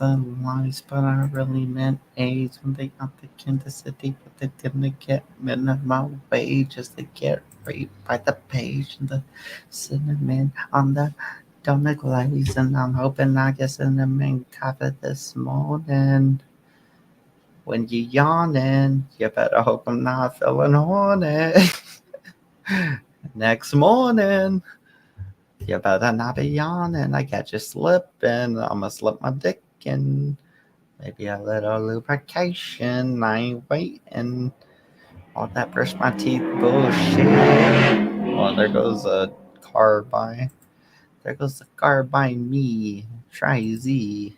said lies, but I really meant A's when they got the Kansas City, but they didn't get minimum wage just to get raped by the page and the cinnamon on the donut glaze. And I'm hoping I get cinnamon coffee this morning. When you yawning, you better hope I'm not feeling horny. Next morning, you better not be yawning. I catch you slipping. I'ma slip my dick in. Maybe a little lubrication. I ain't waiting. All that brush my teeth bullshit. Oh, there goes a car by. There goes a car by me. Try Z.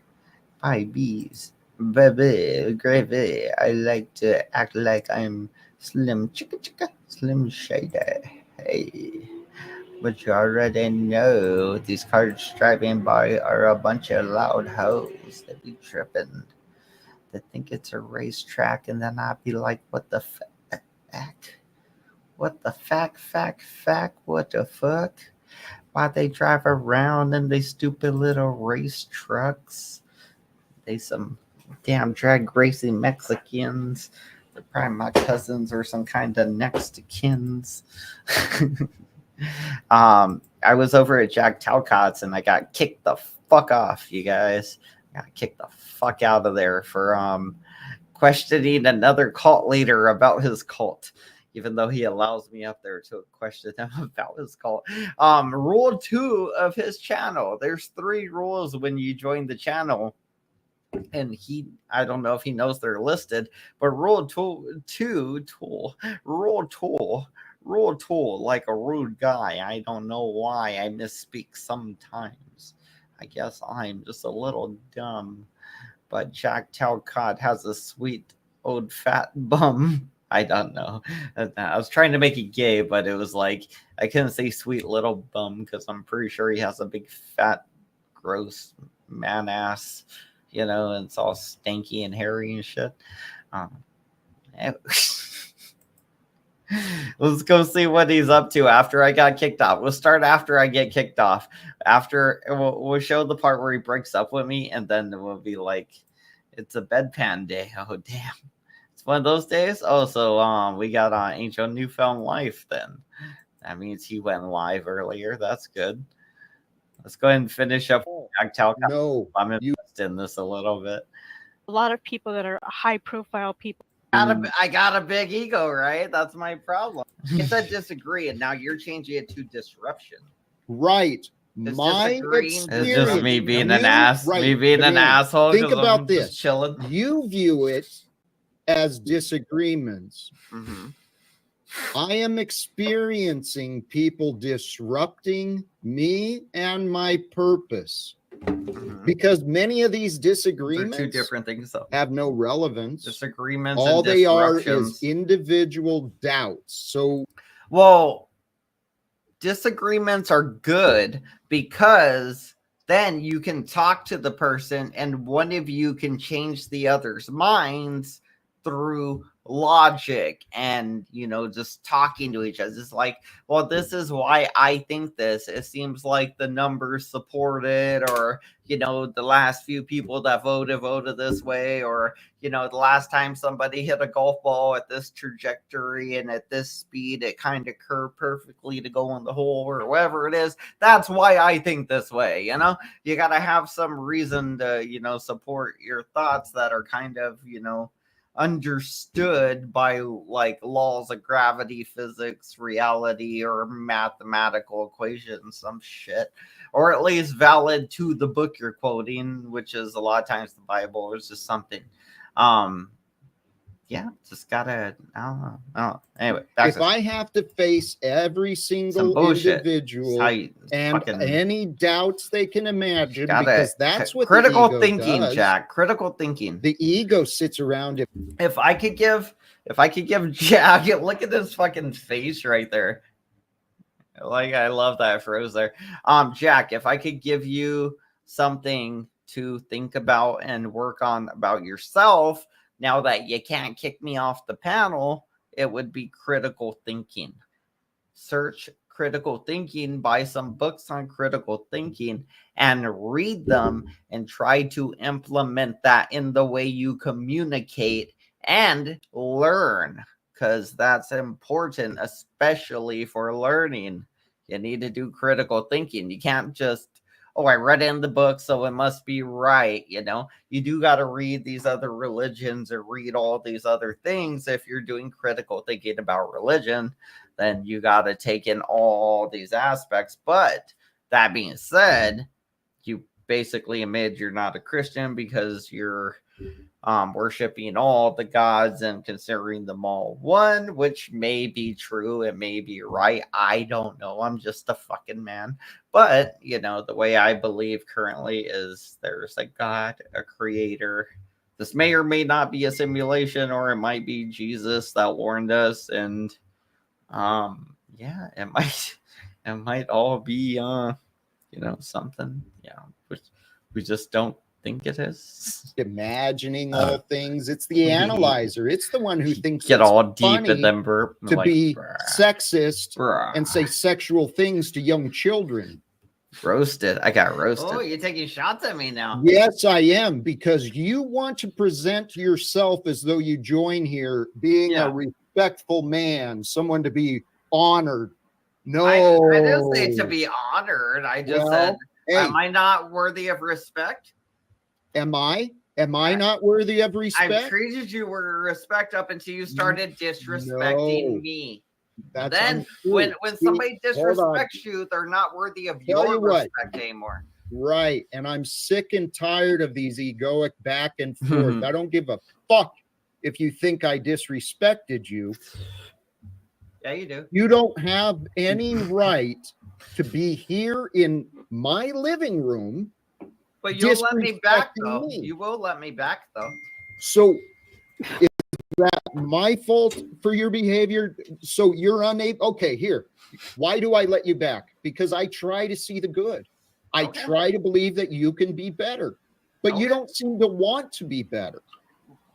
By B's. Baby, gravy. I like to act like I'm Slim Chicka Chicka. Slim Shady. Hey. But you already know these cars driving by are a bunch of loud hoes. They be tripping. They think it's a racetrack, and then I'd be like, what the fuck? What the fuck? What the fuck? Why they drive around in these stupid little race trucks? They some damn drag racing Mexicans. They're probably my cousins or some kind of next to kins. I was over at Jack Talcott's and I got kicked the fuck off, you guys. I got kicked the fuck out of there for questioning another cult leader about his cult. Even though he allows me up there to question him about his cult. Rule 2 of his channel. There's 3 rules when you join the channel. And I don't know if he knows they're listed, but rule tool like a rude guy. I don't know why I misspeak sometimes. I guess I'm just a little dumb. But Jack Talcott has a sweet old fat bum. I don't know. I was trying to make it gay, but it was like I couldn't say sweet little bum because I'm pretty sure he has a big fat gross man ass, and it's all stanky and hairy and shit. Let's go see what he's up to after I got kicked off. We'll start after I get kicked off. After we'll show the part where he breaks up with me, and then we'll be like, it's a bedpan day. Oh damn, it's one of those days. Oh, so we got Angel Newfound Life. Then that means he went live earlier. That's good. Let's go ahead and finish up. No, I'm invested in this a little bit. A lot of people that are high profile people. I got a big ego, right? That's my problem. It's a disagree, and now you're changing it to disruption. Right. It's My it's experience. just me being an ass. Right, me being an Banana, asshole. Think 'cause about I'm this. just chilling. You view it as disagreements. Mm-hmm. I am experiencing people disrupting me and my purpose. Mm-hmm. Because many of these disagreements They're two different things, though. have no relevance. Disagreements. All and they are is individual doubts. So, well, disagreements are good because then you can talk to the person and one of you can change the other's minds through logic and just talking to each other. It's like, well, this is why I think this. It seems like the numbers support it, or the last few people that voted this way, or the last time somebody hit a golf ball at this trajectory and at this speed, it kind of curved perfectly to go in the hole or whatever it is. That's why I think this way. You got to have some reason to support your thoughts that are kind of understood by like laws of gravity, physics, reality, or mathematical equations, some shit, or at least valid to the book you're quoting, which is a lot of times the Bible, or just something. Just gotta, I don't know. Anyway, if I have to face every single individual and any doubts they can imagine, because that's what critical the ego thinking does. Jack, critical thinking. The ego sits around it. If I could give Jack, look at this fucking face right there. Like, I love that froze there. Jack, if I could give you something to think about and work on about yourself, now that you can't kick me off the panel, it would be critical thinking. Search critical thinking, buy some books on critical thinking and read them and try to implement that in the way you communicate and learn, because that's important, especially for learning. You need to do critical thinking. You can't just, oh, I read it in the book, so it must be right. You know, you do got to read these other religions or read all these other things. If you're doing critical thinking about religion, then you got to take in all these aspects. But that being said, you basically admit you're not a Christian because you're worshiping all the gods and considering them all one, which may be true. It may be right. I don't know. I'm just a fucking man. But, you know, the way I believe currently is there's a God, a creator. This may or may not be a simulation, or it might be Jesus that warned us. And yeah, it might all be you know, something. Yeah, which we just don't think it is. Imagining all things. It's the analyzer. It's the one who thinks get it's all deep funny in them burp to like, be bruh, sexist bruh. and say sexual things to young children. Roasted. I got roasted. Oh, you're taking shots at me now. Yes, I am, because you want to present yourself as though you join here being a respectful man, someone to be honored. No, I didn't say to be honored. I just said, hey, am I not worthy of respect? Am I not worthy of respect? I've treated you with respect up until you started disrespecting me. That's then when somebody disrespects you, they're not worthy of your respect anymore. Right. And I'm sick and tired of these egoic back and forth. I don't give a fuck if you think I disrespected you. Yeah, you do. You don't have any right to be here in my living room. But you'll let me back, though. You will let me back, though. So is that my fault for your behavior? So you're unable. Okay, here. Why do I let you back? Because I try to see the good. I try to believe that you can be better. But you don't seem to want to be better.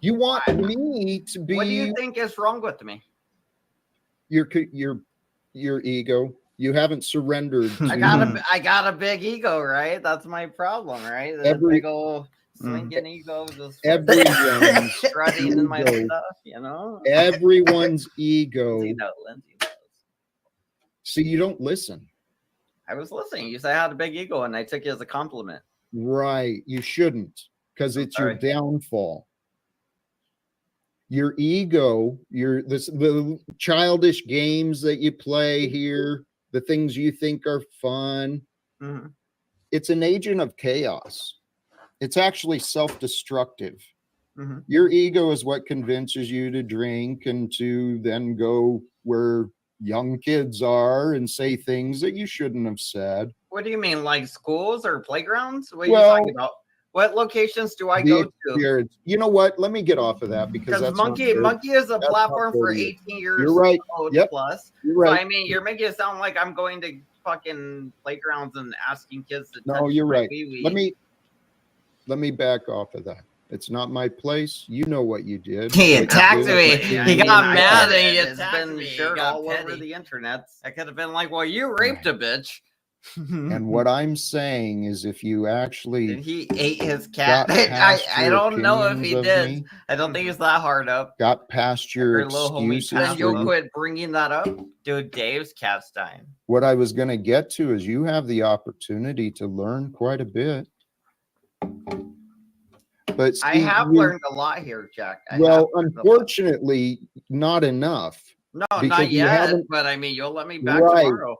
You want me to be. What do you think is wrong with me? Your ego. You haven't surrendered. I got a big ego, right? That's my problem, right? That big old swinging ego, just everyone's strutting in my stuff, you know. Everyone's ego. Lindsay knows. See, you don't listen. I was listening. You said I had a big ego, and I took it as a compliment. Right. You shouldn't, because it's your downfall. Your ego, the childish games that you play here, the things you think are fun. Mm-hmm. It's an agent of chaos. It's actually self-destructive. Mm-hmm. Your ego is what convinces you to drink and to then go where young kids are and say things that you shouldn't have said. What do you mean, like schools or playgrounds? What are you talking about? What locations do I go to? You know what? Let me get off of that because that's Monkey is a platform for 18 years You're right. old plus. You're right. So, I mean, you're making it sound like I'm going to fucking playgrounds and asking kids to touch you're right. wee-wee. Let me back off of that. It's not my place. You know what you did. He attacked me. He got mad and it's been shared all over the internet. I could have been like, well, you raped a bitch. And what I'm saying is, if you actually he ate his cat, I don't know if he did. I don't think it's that hard up. Got past your excuses. Then you'll quit bringing that up, dude. Dave's cat's dying. What I was going to get to is, you have the opportunity to learn quite a bit. But I have learned a lot here, Jack. Unfortunately, not enough. No, not yet. But I mean, you'll let me back tomorrow.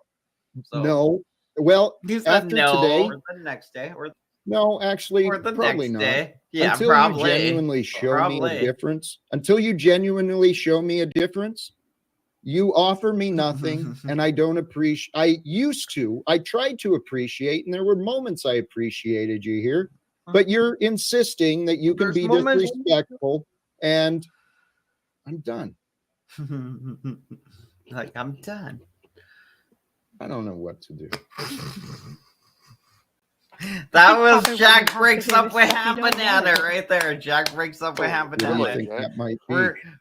So. No. Well, after today, or the next day, or probably not. Day. Yeah, until probably. You genuinely show me a difference. Until you genuinely show me a difference, you offer me nothing, and I don't appreciate. I tried to appreciate, and there were moments I appreciated you here, but you're insisting that you can be disrespectful, and I'm done. Like, I'm done. I don't know what to do. That think was probably what Jack you have breaks to do up is with if you don't want Handbanana it. right there. Jack breaks up with What do you Handbanana. think that might be?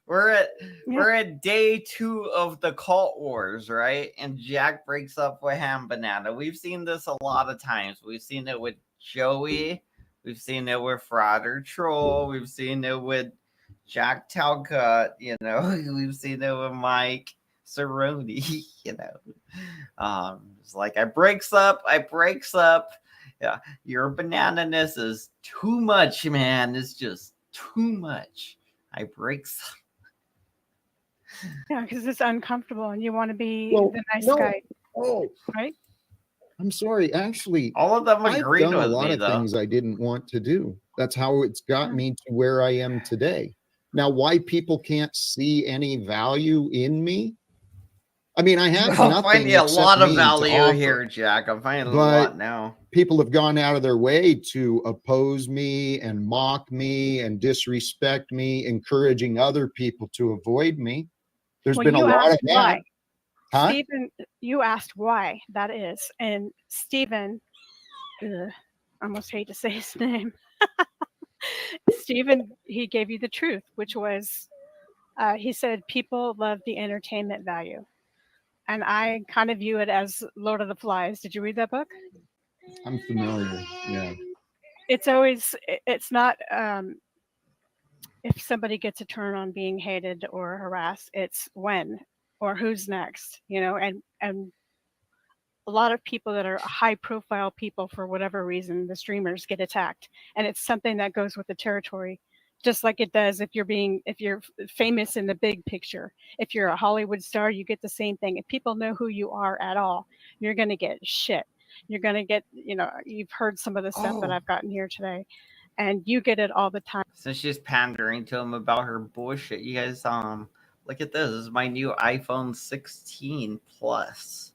We're at Yeah. we're at day 2 of the cult wars, right? And Jack breaks up with Handbanana. We've seen this a lot of times. We've seen it with Joey. We've seen it with Fraud Troll. We've seen it with Jack Talcott. You know, we've seen it with Mike Cerrone. You know, it's like I breaks up. Yeah, your banana-ness is too much, man. It's just too much. I breaks up. Yeah, because it's uncomfortable and you want to be Well, the nice no. guy, Oh, right? I'm sorry. Actually, All of them I've agreed done a with lot me, of though. things I didn't want to do. That's how it's got Yeah. me to where I am today. Now, why people can't see any value in me? I mean, I have I'm nothing finding a except lot of me to value offer, here, Jack. I'm finding a but lot now. people have gone out of their way to oppose me and mock me and disrespect me, encouraging other people to avoid me. There's Well, been a you lot of asked that. why. Huh? Stephen, you asked why that is. And Stephen, I almost hate to say his name. Stephen, he gave you the truth, which was, he said people love the entertainment value. And I kind of view it as Lord of the Flies. Did you read that book? I'm familiar. Yeah. It's not, if somebody gets a turn on being hated or harassed, it's when or who's next, you know, and a lot of people that are high profile people, for whatever reason, the streamers get attacked. And it's something that goes with the territory, just like it does if you're famous in the big picture. If you're a Hollywood star, you get the same thing. If people know who you are at all, you're going to get shit. You're going to get, you know, you've heard some of the stuff that I've gotten here today, and you get it all the time. So she's pandering to him about her bullshit. You guys, look at this. This is my new iPhone 16 Plus.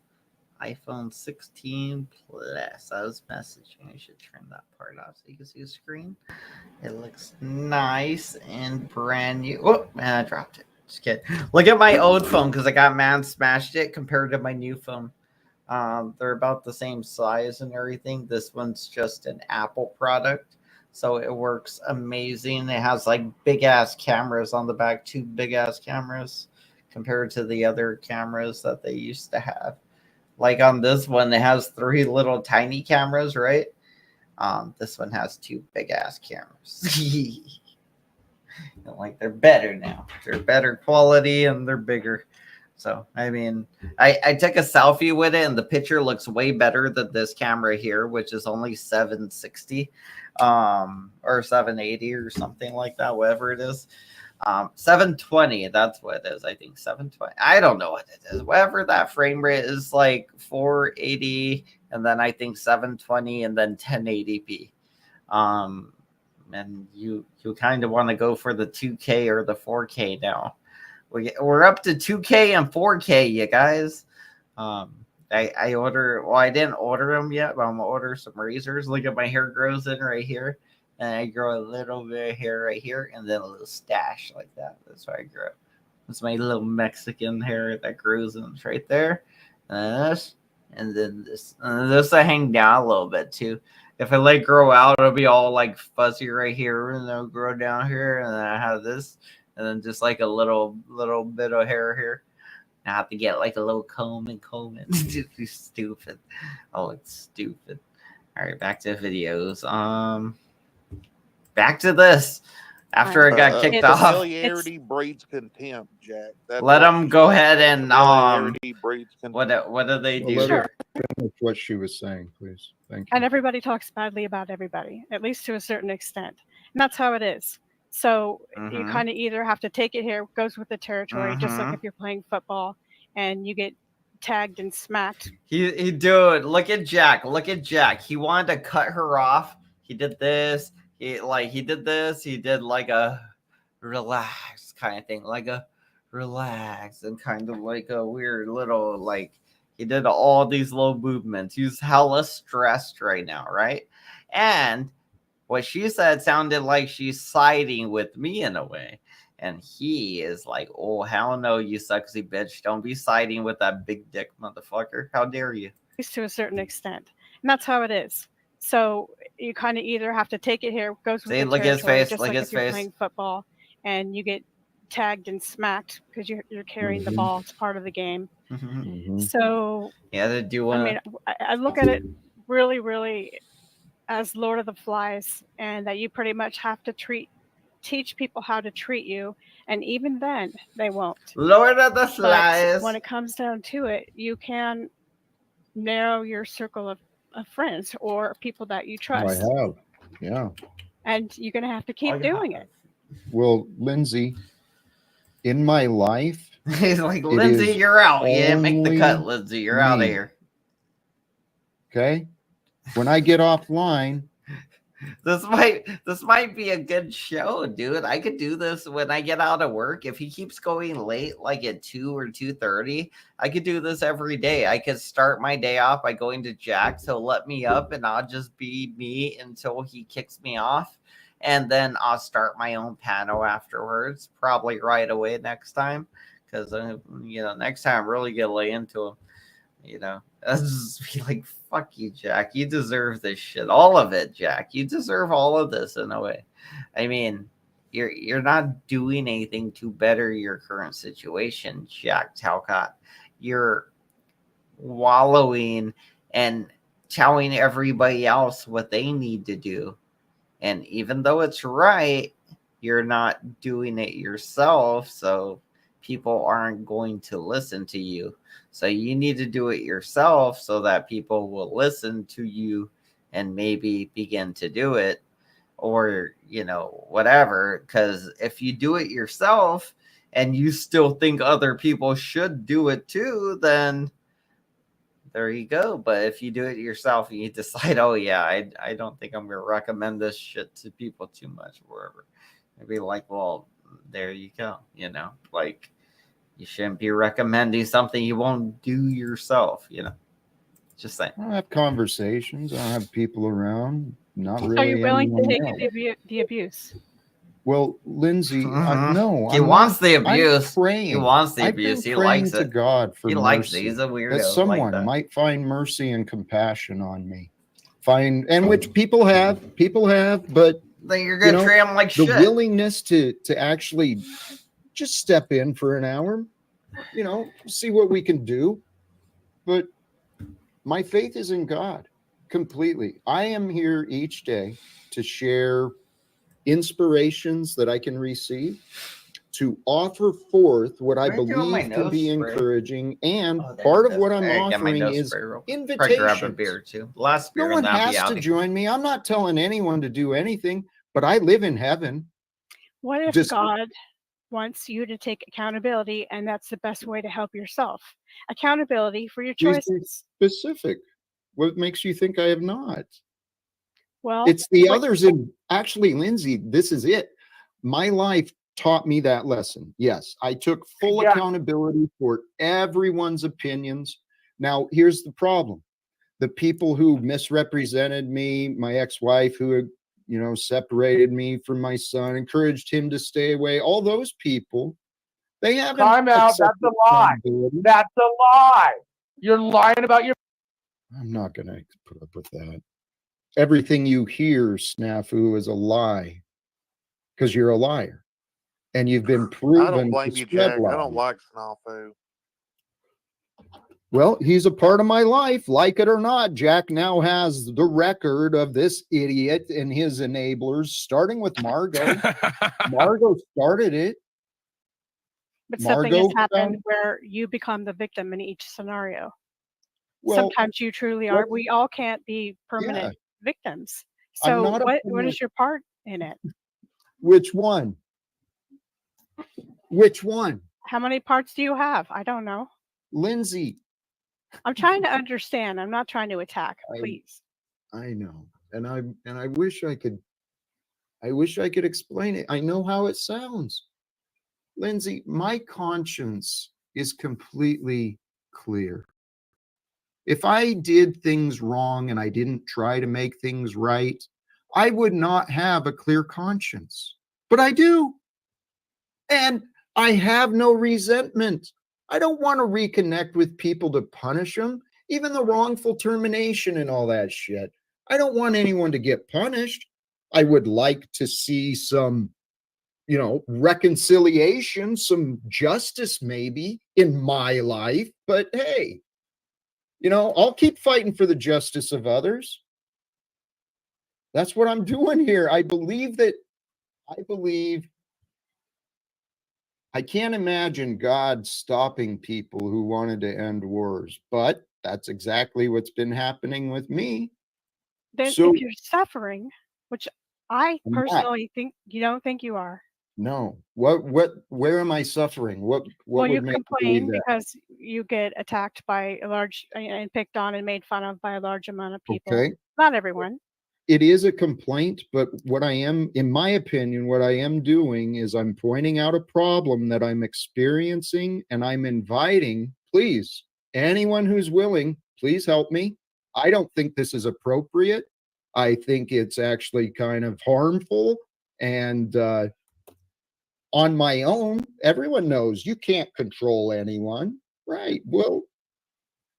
iPhone 16 Plus. I was messaging. I should turn that part off so you can see the screen. It looks nice and brand new. Oh, man, I dropped it. Just kidding. Look at my old phone because I got man smashed it compared to my new phone. They're about the same size and everything. This one's just an Apple product, so it works amazing. It has like big ass cameras on the back, 2 big ass cameras compared to the other cameras that they used to have. Like on this one, it has 3 little tiny cameras, right? This one has 2 big ass cameras. Like they're better now. They're better quality and they're bigger. So I mean, I took a selfie with it and the picture looks way better than this camera here, which is only 760 or 780 or something like that, whatever it is. 720, that's what it is. I think 720. I don't know what it is. Whatever that frame rate is, like 480 and then I think 720 and then 1080p. And you kind of want to go for the 2K or the 4K now. We're up to 2K and 4K, you guys. I order. Well, I didn't order them yet, but I'm gonna order some razors. Look at my hair grows in right here, and I grow a little bit of hair right here, and then a little stash like that. That's why I grow. It's my little Mexican hair that grows in right there, and this, and then this. And this I hang down a little bit too. If I let grow out, it'll be all like fuzzy right here, and then it'll grow down here, and then I have this. And then just like a little bit of hair here. I have to get like a little comb and It's stupid. Oh, it's stupid. All right, back to videos. Back to this. After I got kicked off. Familiarity breeds contempt, Jack. Let them go ahead and familiarity breeds contempt. What do they do? Let her finish what she was saying, please. Thank you. And everybody talks badly about everybody, at least to a certain extent. And that's how it is. So you kind of either have to take it here, goes with the territory, just like if you're playing football and you get tagged and smacked. He dude, look at Jack. Look at Jack. He wanted to cut her off. He did this. He did this. He did like a relax kind of thing, like a relax and kind of like a weird little like he did all these little movements. He's hella stressed right now, right? And what she said sounded like she's siding with me in a way. And he is like, oh, hell no, you sexy bitch. Don't be siding with that big dick motherfucker. How dare you? To a certain extent. And that's how it is. So you kind of either have to take it here, goes with See, the look at his territory, face, just look like at if his you're face. playing football and you get tagged and smacked because you're carrying the Mhm. ball. It's part of the game. Mhm. So Yeah, do you I want mean, I look at it really, really as Lord of the Flies, and that you pretty much have to teach people how to treat you, and even then they won't. Lord of the But Flies? when it comes down to it, you can narrow your circle of friends or people that you Oh, trust, I have. Yeah. and you're going to have to keep doing it. Well, Lindsay, in my life, He's like, it Lindsay, is you're out. You didn't make the only cut, Lindsay. You're out of me. here. Okay. When I get offline, This might be a good show, dude. I could do this when I get out of work. If he keeps going late, like at 2 or 2:30, I could do this every day. I could start my day off by going to Jack. He'll let me up, and I'll just be me until he kicks me off, and then I'll start my own panel afterwards, probably right away next time, because next time really get lay into him. I'll just be like, fuck you, Jack. You deserve this shit. All of it, Jack. You deserve all of this in a way. I mean, you're not doing anything to better your current situation, Jack Talcott. You're wallowing and telling everybody else what they need to do. And even though it's right, you're not doing it yourself. So people aren't going to listen to you. So you need to do it yourself so that people will listen to you and maybe begin to do it, or, whatever. Because if you do it yourself and you still think other people should do it too, then there you go. But if you do it yourself and you decide, oh yeah, I don't think I'm gonna recommend this shit to people too much, wherever, I'd be like, well, there you go. Like, you shouldn't be recommending something you won't do yourself. Just saying. I have conversations. I have people around. Not really. Are you willing to anyone take else. the abuse? Well, Lindsay, no. He I'm wants not, the abuse. I'm praying. He wants the I've been abuse. He praying likes to it. God for He mercy. likes it. He's a weirdo. That someone like that. might find mercy and compassion on me. And which people have, but Then you're gonna treat him like the shit. willingness to actually just step in for an hour, see what we can do. But my faith is in God completely. I am here each day to share inspirations that I can receive, to offer forth what I believe can be encouraging, and part of what I'm offering is invitations. Grab a beer too. Last beer, no one has to join me. I'm not telling anyone to do anything, but I live in heaven. What if God wants you to take accountability, and that's the best way to help yourself? Accountability for your choices. Specific. What makes you think I have not? Well, it's the others. And actually, Lindsay, this is it. My life taught me that lesson. Yes, I took full accountability for everyone's opinions. Now, here's the problem. The people who misrepresented me, my ex-wife who, separated me from my son, encouraged him to stay away, all those people, they haven't. Time out. That's a lie. That's a lie. You're lying about your. I'm not going to put up with that. Everything you hear, Snafu, is a lie, because you're a liar. And you've been proven. I don't blame you, Jack. I don't like Snafu. Well, he's a part of my life, like it or not. Jack now has the record of this idiot and his enablers, starting with Margot. Margot started it. But something has happened where you become the victim in each scenario. Well, sometimes you truly are. We all can't be permanent victims. So what is your part in it? Which one? Which one? How many parts do you have? I don't know. Lindsay. I'm trying to understand. I'm not trying to attack, please. I know. And I wish I could explain it. I know how it sounds. Lindsay, my conscience is completely clear. If I did things wrong and I didn't try to make things right, I would not have a clear conscience. But I do. And I have no resentment. I don't want to reconnect with people to punish them, even the wrongful termination and all that shit. I don't want anyone to get punished. I would like to see some, reconciliation, some justice maybe in my life. But hey, I'll keep fighting for the justice of others. That's what I'm doing here. I can't imagine God stopping people who wanted to end wars, but that's exactly what's been happening with me. Then So if you're suffering, which I personally think you don't think you are. No. Where am I suffering? What Well, you would make complain because you get attacked by a large and picked on and made fun of by a large amount of people. Okay. Not everyone. It is a complaint, but in my opinion, what I am doing is I'm pointing out a problem that I'm experiencing, and I'm inviting, please, anyone who's willing, please help me. I don't think this is appropriate. I think it's actually kind of harmful, and on my own, everyone knows you can't control anyone, right? Well,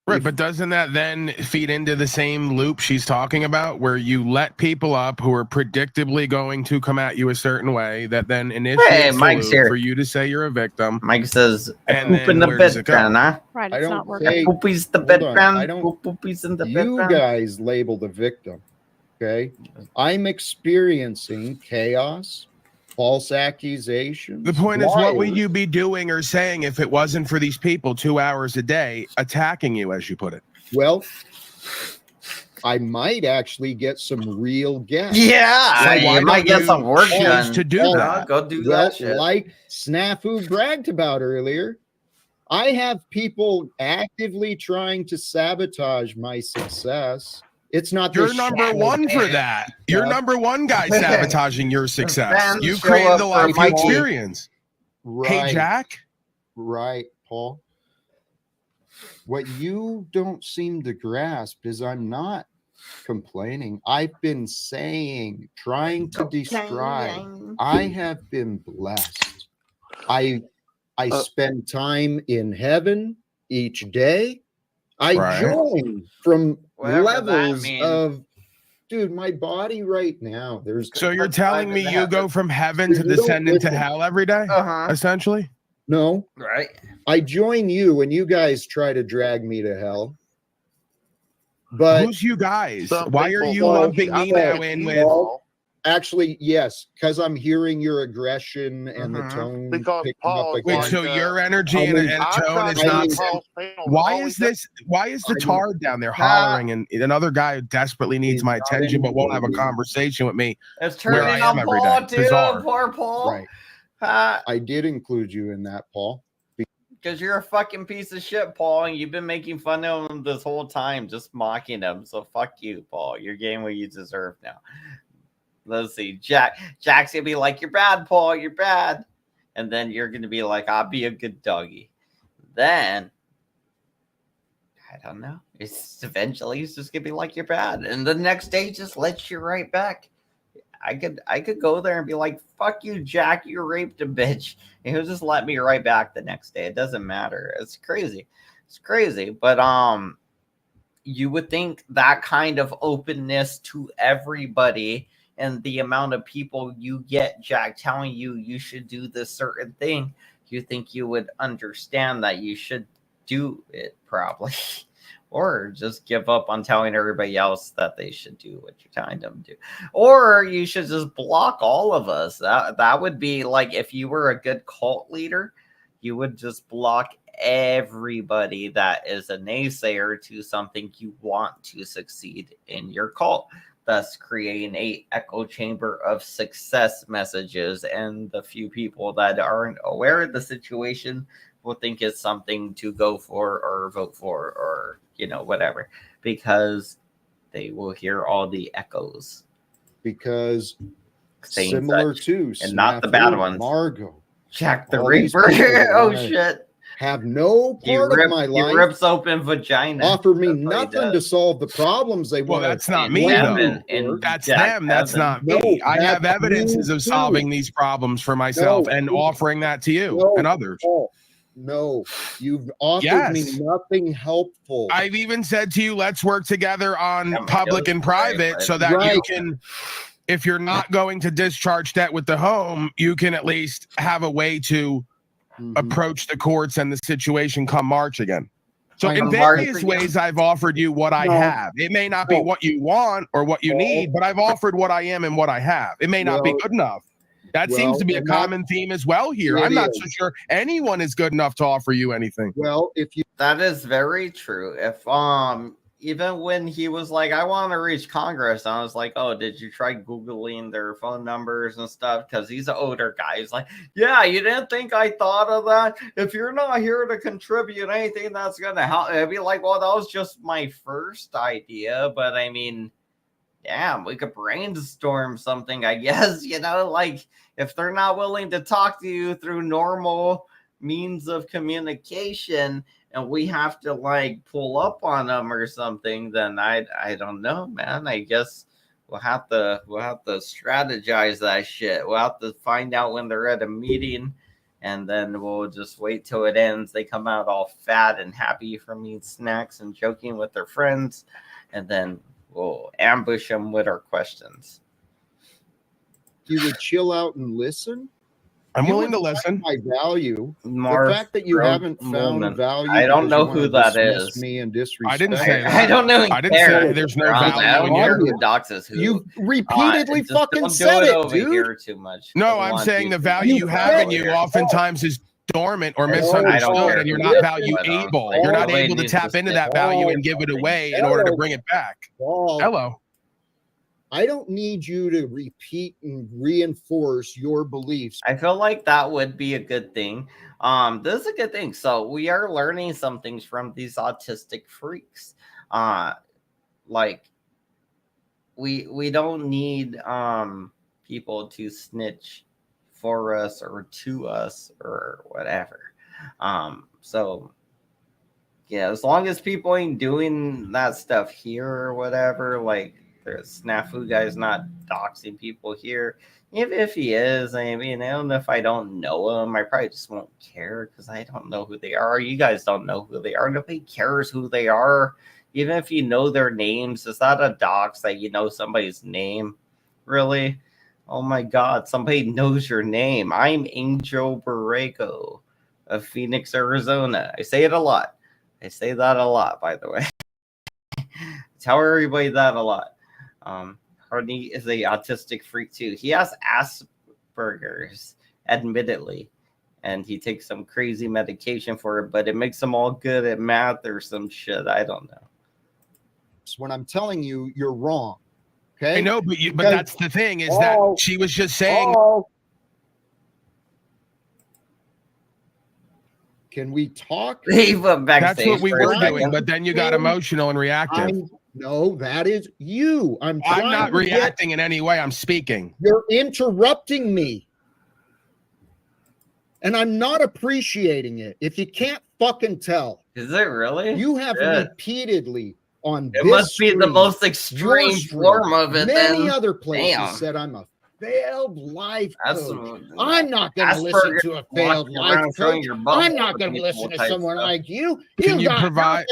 right, but doesn't that then feed into the same loop she's talking about, where you let people up who are predictably going to come at you a certain way, that then initiates the loop for you to say you're a victim? Mike says, and poop in the bed, huh? Right, I it's don't not working. Poopies the bed, I don't. Poopies in the You bed. guys label the victim, okay? I'm experiencing chaos, false accusations. The point is, what would you be doing or saying if it wasn't for these people 2 hours a day attacking you, as you put it? Well, I might actually get some real guests. Yeah, so you might get some work done to do that. Go do that shit. Like Snafu bragged about earlier, I have people actively trying to sabotage my success. It's not. You're number one for that. You're number one guy sabotaging your success. You created the life you experience. Right. Hey, Jack. Right, Paul. What you don't seem to grasp is I'm not complaining. I've been trying to describe, I have been blessed. I spend time in heaven each day. I join from levels of, dude, my body right now. So you're telling me you go from heaven to descend into hell every day, essentially? No. Right. I join you and you guys try to drag me to hell. But who's you guys? Why are you lumping me now in with? Actually, yes, because I'm hearing your aggression and the tone. Because Paul, so your energy and tone is not. Why is this? Why is the tard down there hollering and another guy who desperately needs my attention but won't have a conversation with me? It's turning on Paul too. Poor Paul. Right. I did include you in that, Paul. Because you're a fucking piece of shit, Paul, and you've been making fun of him this whole time, just mocking him. So fuck you, Paul. You're getting what you deserve now. Let's see. Jack's gonna be like, you're bad, Paul, you're bad. And then you're gonna be like, I'll be a good doggy. Then I don't know. Eventually he's just gonna be like, you're bad. And the next day just lets you right back. I could go there and be like, fuck you, Jack, you raped a bitch. And he'll just let me right back the next day. It doesn't matter. It's crazy. It's crazy. But you would think that kind of openness to everybody and the amount of people you get, Jack, telling you should do this certain thing, you think you would understand that you should do it probably. Or just give up on telling everybody else that they should do what you're telling them to do. Or you should just block all of us. That would be like, if you were a good cult leader, you would just block everybody that is a naysayer to something you want to succeed in your cult, thus creating a echo chamber of success messages. And the few people that aren't aware of the situation will think it's something to go for or vote for or whatever, because they will hear all the echoes. Because similar to and not the bad ones. Margot, Jack the Ripper. Oh shit! Have no part of my life. He rips open vagina. Offer me nothing to solve the problems they want. Well, that's not me. That's them. That's not me. I have evidences of solving these problems for myself and offering that to you and others. No, you've offered me nothing helpful. I've even said to you, let's work together on public and private so that you can, if you're not going to discharge debt with the home, you can at least have a way to approach the courts and the situation come March again. So in various ways, I've offered you what I have. It may not be what you want or what you need, but I've offered what I am and what I have. It may not be good enough. That seems to be a common theme as well here. I'm not so sure anyone is good enough to offer you anything. Well, that is very true. If even when he was like, I want to reach Congress, I was like, oh, did you try Googling their phone numbers and stuff? Because he's an older guy. He's like, yeah, you didn't think I thought of that? If you're not here to contribute anything that's going to help, I'd be like, well, that was just my first idea. But I mean, damn, we could brainstorm something, I guess, like if they're not willing to talk to you through normal means of communication and we have to like pull up on them or something, then I don't know, man. I guess we'll have to strategize that shit. We'll have to find out when they're at a meeting and then we'll just wait till it ends. They come out all fat and happy from eating snacks and joking with their friends, and then we'll ambush them with our questions. You would chill out and listen? I'm willing to listen. My value. The fact that you haven't found value. I don't know who that is. Me and disrespect. I didn't say that. I don't know. I didn't say there's no value. I don't care who doxes who. You repeatedly fucking said it, over dude. Here too much. No, I'm saying the value you have in you oftentimes is dormant or misunderstood, and you're not value able. You're not able to tap into that value and give it away in order to bring it back. Hello. I don't need you to repeat and reinforce your beliefs. I feel like that would be a good thing. This is a good thing. So we are learning some things from these autistic freaks. Like we don't need people to snitch for us or to us or whatever. So yeah, as long as people ain't doing that stuff here or whatever, like the snafu guy's not doxing people here. Even if he is, I mean, I don't know if I don't know him. I probably just won't care because I don't know who they are. You guys don't know who they are. Nobody cares who they are. Even if you know their names, is that a dox that you know somebody's name? Really? Oh my God, somebody knows your name. I'm Angel Borrego of Phoenix, Arizona. I say it a lot. I say that a lot, by the way. Tell everybody that a lot. Hardy is a autistic freak too. He has Asperger's, admittedly, and he takes some crazy medication for it, but it makes him all good at math or some shit. I don't know. When I'm telling you, you're wrong. Okay. I know, but that's the thing is that she was just saying. Can we talk? That's what we were doing, but then you got emotional and reactive. No, that is you. I'm not reacting in any way. I'm speaking. You're interrupting me. And I'm not appreciating it. If you can't fucking tell. Is it really? You have repeatedly on it must be the most extreme form of it. Many other places said I'm a failed life coach. I'm not going to listen to a failed life coach. I'm not going to listen to someone like you. Can you provide?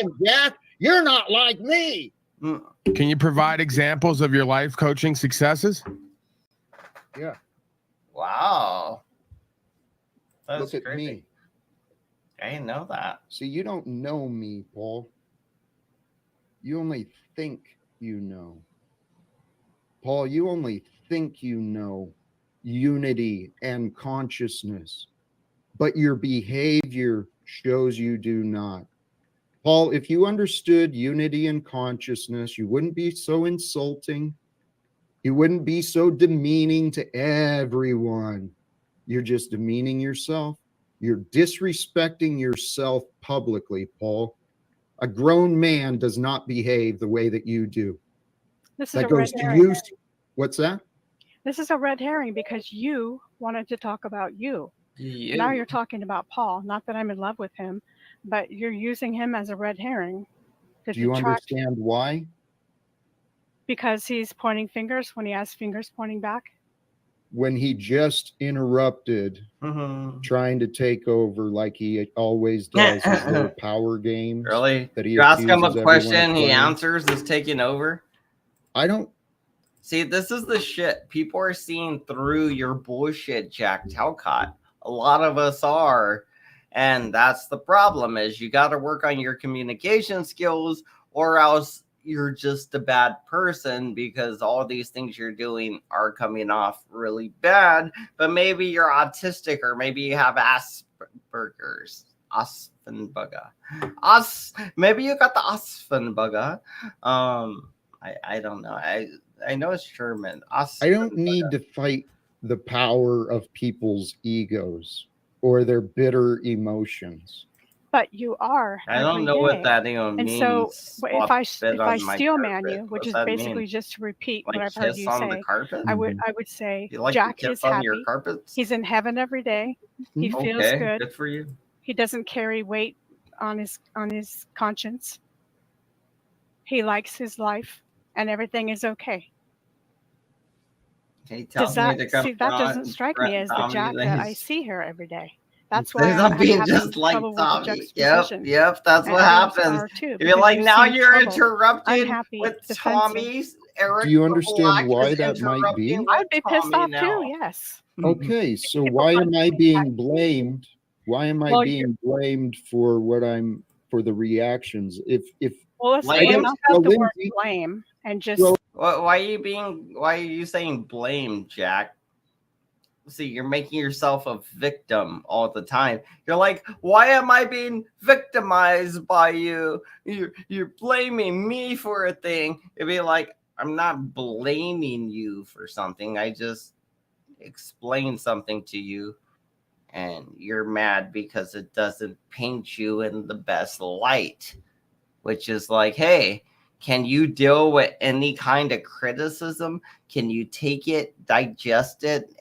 You're not like me. Can you provide examples of your life coaching successes? Yeah. Wow. Look at me. I didn't know that. See, you don't know me, Paul. You only think you know. Paul, you only think you know unity and consciousness, but your behavior shows you do not. Paul, if you understood unity and consciousness, you wouldn't be so insulting. You wouldn't be so demeaning to everyone. You're just demeaning yourself. You're disrespecting yourself publicly, Paul. A grown man does not behave the way that you do. This is a red herring. What's that? This is a red herring because you wanted to talk about you. Now you're talking about Paul. Not that I'm in love with him, but you're using him as a red herring. Do you understand why? Because he's pointing fingers when he has fingers pointing back. when he just interrupted trying to take over like he always does his little power games. Really? That he you ask him a accuses everyone of question, he playing. answers, is taking over? I don't. See, this is the shit. People are seeing through your bullshit, Jack Talcott. A lot of us are. And that's the problem, is you got to work on your communication skills, or else you're just a bad person, because all these things you're doing are coming off really bad. But maybe you're autistic, or maybe you have Asperger's. Maybe you got the Aspenbugger. I don't know. I know it's German. I don't need to fight the power of people's egos or their bitter emotions. But you are. I don't know what that even means. And so if I steel man you, which is basically mean? just to repeat Like what I've heard you say, I would say like Jack is happy. Your carpets? He's in heaven every day. He feels good. Good for you. He doesn't carry weight on his conscience. He likes his life, and everything is okay. That doesn't strike me as the Jack that I see here every day. That's why I'm being just like Tommy. Yep, that's what happens. You're like, now you're interrupting with Tommy's. Eric, do you understand why that might be? I'd be pissed off too. Yes. Okay, so why am I being blamed? Why am I being blamed for for the reactions? Let's blame out the word blame and just. Why are you saying blame, Jack? See, you're making yourself a victim all the time. You're like, why am I being victimized by you? You're blaming me for a thing. It'd be like, I'm not blaming you for something. I just explained something to you, and you're mad because it doesn't paint you in the best light, which is like, hey, can you deal with any kind of criticism? Can you take it, digest it,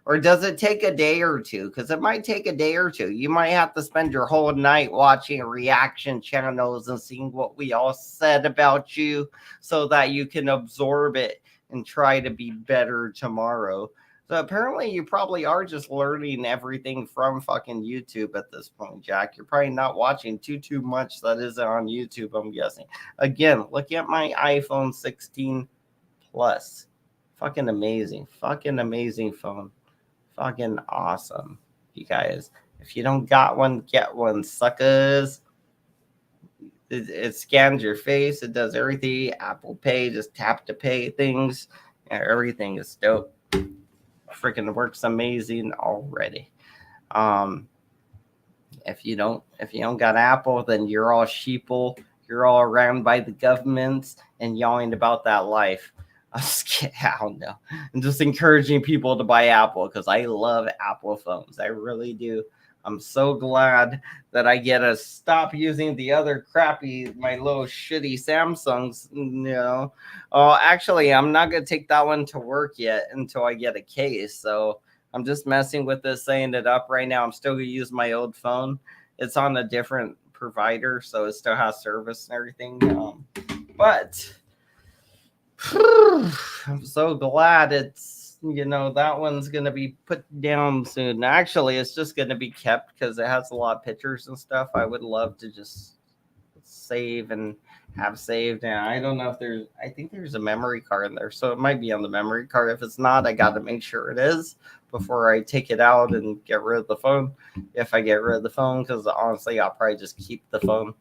or does it take a day or two? Because it might take a day or two. You might have to spend your whole night watching reaction channels and seeing what we all said about you so that you can absorb it and try to be better tomorrow. So apparently you probably are just learning everything from fucking YouTube at this point, Jack. You're probably not watching too much that isn't on YouTube, I'm guessing. Again, look at my iPhone 16 Plus. Fucking amazing. Fucking amazing phone. Fucking awesome, you guys. If you don't got one, get one, suckers. It scans your face. It does everything. Apple Pay, just tap to pay things. Everything is dope. Freaking works amazing already. If you don't got Apple, then you're all sheeple. You're all around by the governments and yawning about that life. I don't know. I'm just encouraging people to buy Apple because I love Apple phones. I really do. I'm so glad that I get to stop using the other my little shitty Samsungs. Actually, I'm not going to take that one to work yet until I get a case. So I'm just messing with this, setting it up right now. I'm still going to use my old phone. It's on a different provider, so it still has service and everything. But I'm so glad it's, that one's going to be put down soon. Actually, it's just going to be kept because it has a lot of pictures and stuff. I would love to just save and have saved. And I don't know if I think there's a memory card in there. So it might be on the memory card. If it's not, I got to make sure it is before I take it out and get rid of the phone. If I get rid of the phone, because honestly, I'll probably just keep the phone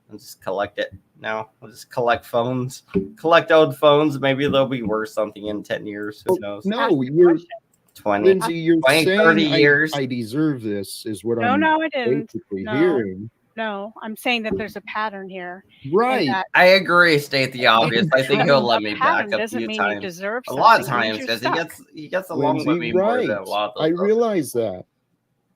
and just collect it now. I'll just collect phones, collect old phones. Maybe they'll be worth something in 10 years. Who knows? No, you're 20, Lindsay, you're 20 saying 30 years. I deserve this is what I'm I didn't. basically hearing. No, I'm saying that there's a pattern here. Right. I agree, state the obvious. I think he'll let me back a few times. A lot of times because he gets along with me more than a lot of I realize that.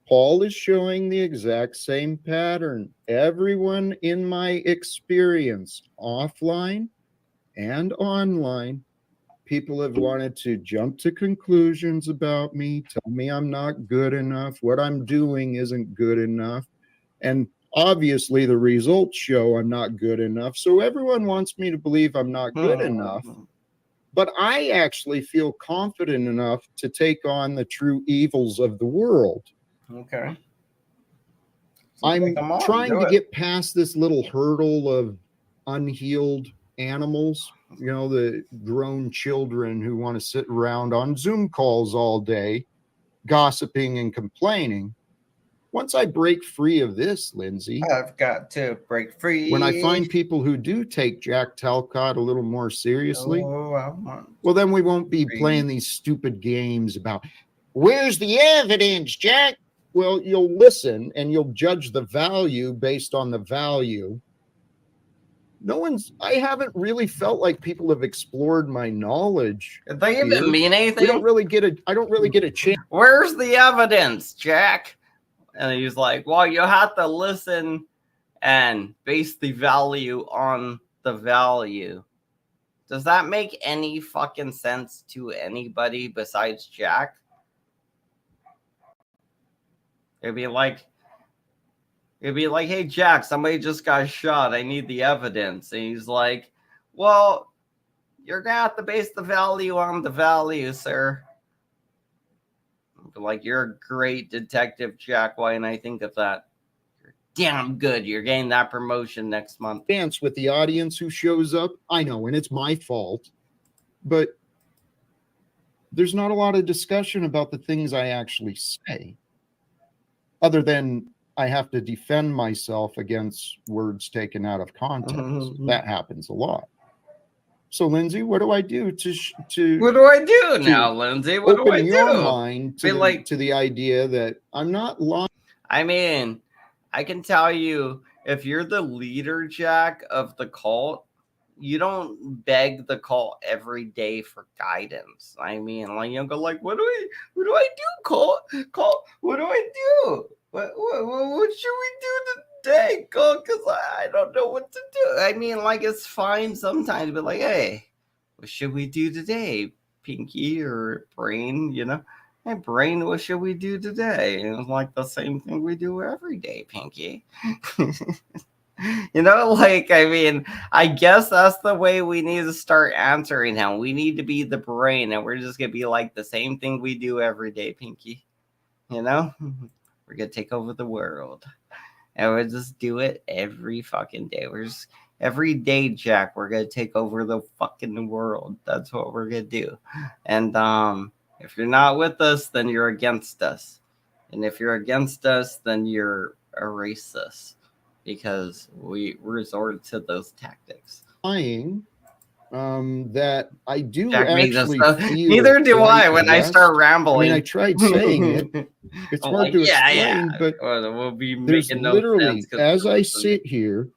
Paul is showing the exact same pattern. Everyone in my experience, offline and online, people have wanted to jump to conclusions about me, tell me I'm not good enough, what I'm doing isn't good enough. And obviously the results show I'm not good enough. So everyone wants me to believe I'm not good enough. but I actually feel confident enough to take on the true evils of the world. Okay. I'm trying to get past this little hurdle of unhealed animals, you know, the grown children who want to sit around on Zoom calls all day, gossiping and complaining. Once I break free of this, Lindsay, I've got to break free. When I find people who do take Jack Talcott a little more seriously, well, then we won't be playing these stupid games about, where's the evidence, Jack? Well, you'll listen and you'll judge the value based on the value. I haven't really felt like people have explored my knowledge. Did they even mean anything? I don't really get a chance. Where's the evidence, Jack? And he's like, well, you have to listen and base the value on the value. Does that make any fucking sense to anybody besides Jack? It'd be like, hey, Jack, somebody just got shot. I need the evidence. And he's like, well, you're going to have to base the value on the value, sir. Like, you're a great detective, Jack. Why didn't I think of that? You're damn good. You're getting that promotion next month. Dance with the audience who shows up. I know, and it's my fault. But there's not a lot of discussion about the things I actually say. Other than I have to defend myself against words taken out of context. That happens a lot. So, Lindsay, what do I do to what do I do now, Lindsay? What do I do? Open your mind to the idea that I'm not lying. I mean, I can tell you, if you're the leader, Jack, of the cult, you don't beg the cult every day for guidance. I mean, like, you don't go like, what do I do, cult? What do I do? What should we do today, cult? Because I don't know what to do. I mean, like, it's fine sometimes, but like, hey, what should we do today, Pinky or Brain? You know, hey, Brain, what should we do today? And it's like the same thing we do every day, Pinky. You know, like, I mean, I guess that's the way we need to start answering him. We need to be the brain, and we're just going to be like the same thing we do every day, Pinky. You know, we're going to take over the world, and we'll just do it every fucking day. Every day, Jack, we're going to take over the fucking world. That's what we're going to do. And if you're not with us, then you're against us. And if you're against us, then you're a racist. Because we resort to those tactics. That I do Jack actually feel. Neither do I when I start rambling. I mean, I tried saying it. It's hard to explain, but we'll be there's making no literally, sense as I sit here,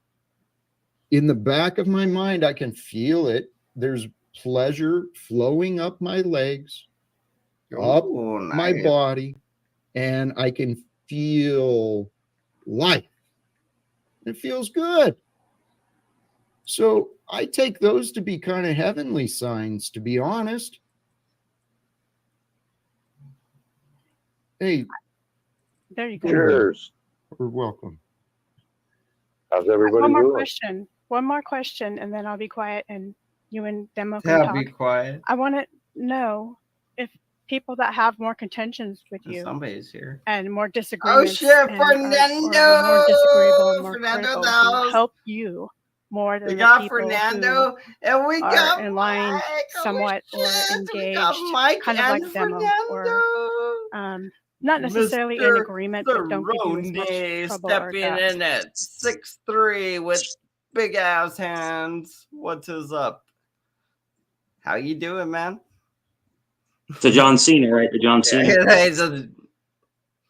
in the back of my mind, I can feel it. There's pleasure flowing up my legs, up my body, and I can feel life. It feels good. So I take those to be kind of heavenly signs, to be honest. Hey. There you go. Cheers. You're welcome. How's everybody doing? One more question, and then I'll be quiet, and you and Demo can talk. Be quiet. I want to know if people that have more contentions with you, somebody's here, and more disagreements. Oh shit, Fernando! More disagreeable, and more Fernando critical, help you more than we the got people Fernando, and we are got in line Mike. somewhat or engaged, Mike kind of like Demo, or not necessarily in agreement, but don't give you as much trouble. Stepping in at 6'3" with big ass hands. What's his up? How you doing, man? To John Cena, right? To John Cena.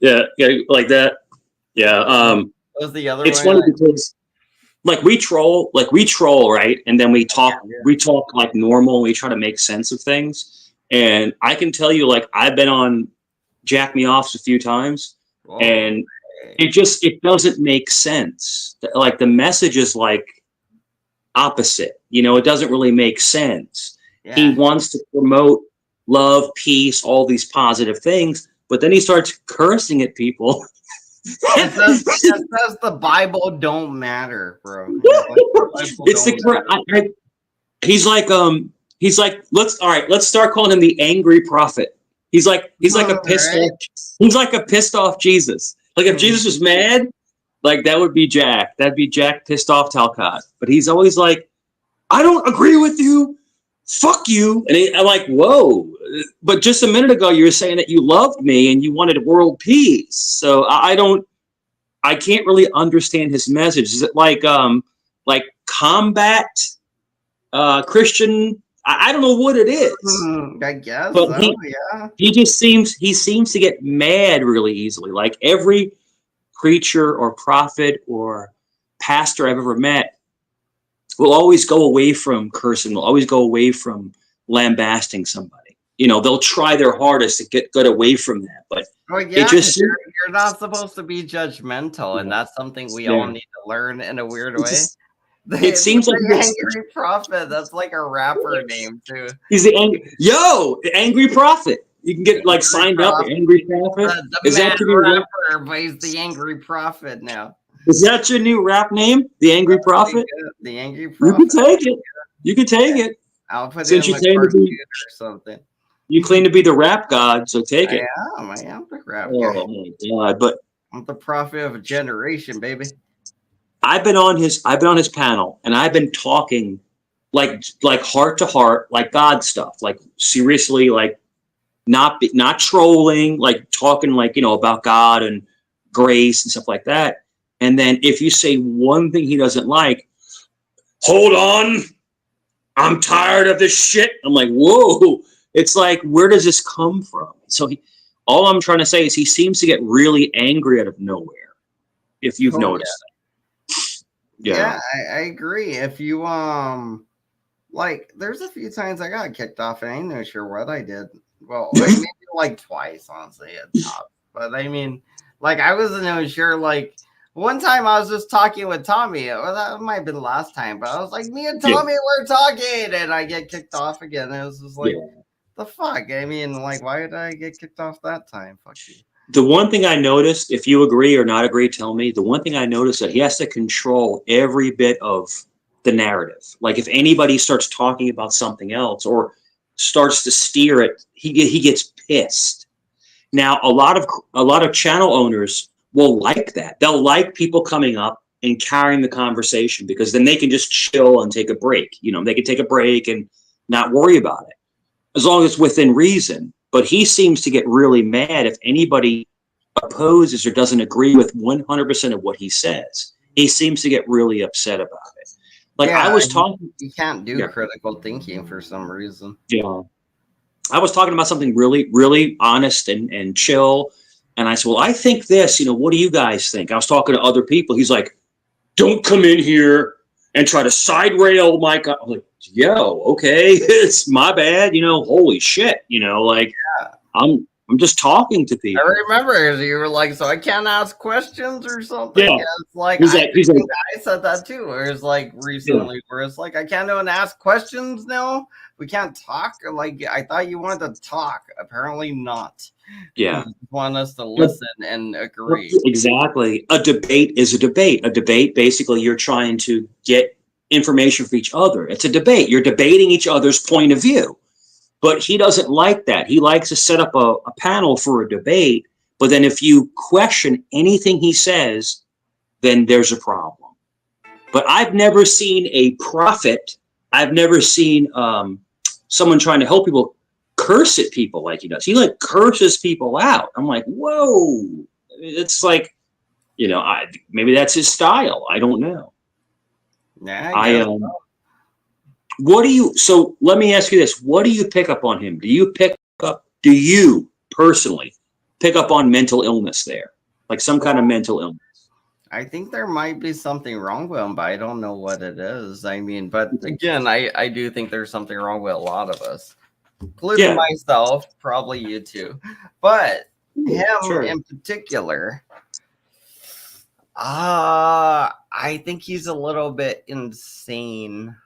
Yeah, yeah, like that. Yeah. Was the other it's one? Funny because like we troll, right? And then we talk like normal. We try to make sense of things. And I can tell you, like, I've been on Jack Me Offs a few times, and it doesn't make sense. Like, the message is like opposite. You know, it doesn't really make sense. Yeah. He wants to promote love, peace, all these positive things, but then he starts cursing at people. It says the Bible don't matter, bro. It's the he's like He's like, let's start calling him the angry prophet. He's like a pissed off. He's like a pissed off Jesus. Like if Jesus was mad, like that would be Jack. That'd be Jack pissed off Talcott. But he's always like, I don't agree with you. Fuck you. And I'm like, whoa. But just a minute ago, you were saying that you loved me and you wanted world peace. So I can't really understand his message. Is it like combat Christian? I don't know what it is. I guess. But he seems to get mad really easily. Like every preacher or prophet or pastor I've ever met will always go away from cursing, will always go away from lambasting somebody. You know, they'll try their hardest to get away from that. But it just you're not supposed to be judgmental, and that's something we all need to learn in a weird way. It seems like the Angry Prophet. That's like a rapper name too. He's the Angry Prophet. You can get like signed up, Angry Prophet. Is that your rapper? But he's the Angry Prophet now. Is that your new rap name? The Angry Prophet? The Angry Prophet. You can take it. You can take it. I'll put it in the cartoon or something. You claim to be the rap god, so take it. I am the rap god. Oh my god! But I'm the prophet of a generation, baby. I've been on his panel, and I've been talking like heart to heart, like God stuff, like seriously, like not trolling, like talking like, you know, about God and grace and stuff like that. And then if you say one thing he doesn't like, hold on, I'm tired of this shit. I'm like, whoa. It's like, where does this come from? So all I'm trying to say is he seems to get really angry out of nowhere, if you've noticed that. Yeah, I agree. If you like, there's a few times I got kicked off and I ain't not sure what I did. Well, like maybe like twice, honestly, at top. But I mean, like I wasn't even sure. Like one time I was just talking with Tommy. Well, that might have been the last time, but I was like, me and Tommy were talking, and I get kicked off again. It was just like, the fuck? I mean, like, why did I get kicked off that time? Fuck you. The one thing I noticed, if you agree or not agree, tell me. The one thing I noticed that he has to control every bit of the narrative. Like if anybody starts talking about something else or starts to steer it, he gets pissed. Now, a lot of channel owners will like that. They'll like people coming up and carrying the conversation because then they can just chill and take a break. You know, they can take a break and not worry about it as long as within reason. But he seems to get really mad if anybody opposes or doesn't agree with 100% of what he says. He seems to get really upset about it. Like I was talking, you can't do critical thinking for some reason. Yeah, I was talking about something really, really honest and chill, and I said, "Well, I think this. You know, what do you guys think?" I was talking to other people. He's like, "Don't come in here and try to side rail my." I'm like, "Yo, okay, it's my bad. You know, holy shit. You know, like I'm just talking to people." I remember you were like, "So I can't ask questions or something." Yeah, it's like I said that too. Where it's like recently, where it's like I can't even ask questions now. We can't talk. Like I thought you wanted to talk. Apparently not. Yeah, you want us to listen and agree. Exactly. A debate is a debate. A debate, basically, you're trying to get information from each other. It's a debate. You're debating each other's point of view. But he doesn't like that. He likes to set up a panel for a debate. But then if you question anything he says, then there's a problem. But I've never seen a prophet. I've never seen someone trying to help people curse at people like he does. He like curses people out. I'm like, whoa. It's like, you know, maybe that's his style. I don't know. Yeah, so let me ask you this. What do you pick up on him? Do you personally pick up on mental illness there? Like some kind of mental illness? I think there might be something wrong with him, but I don't know what it is. I mean, but again, I do think there's something wrong with a lot of us, including myself, probably you too. But him in particular, I think he's a little bit insane.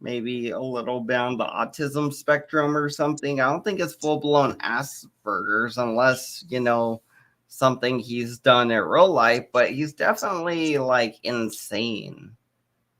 Maybe a little bit on the autism spectrum or something. I don't think it's full-blown Asperger's unless, you know, something he's done in real life, but he's definitely like insane.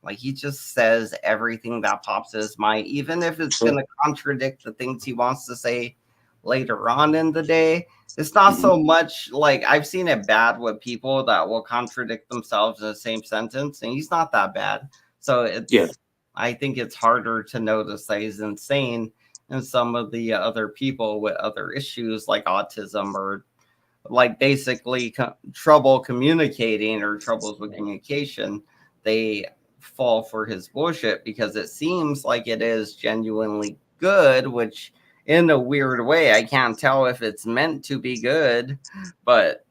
Like, he just says everything that pops in his mind, even if it's going to contradict the things he wants to say later on in the day. It's not so much like, I've seen it bad with people that will contradict themselves in the same sentence, and he's not that bad. So it's, I think it's harder to notice that he's insane than some of the other people with other issues like autism or like basically trouble communicating or troubles with communication. They fall for his bullshit because it seems like it is genuinely good, which in a weird way, I can't tell if it's meant to be good, but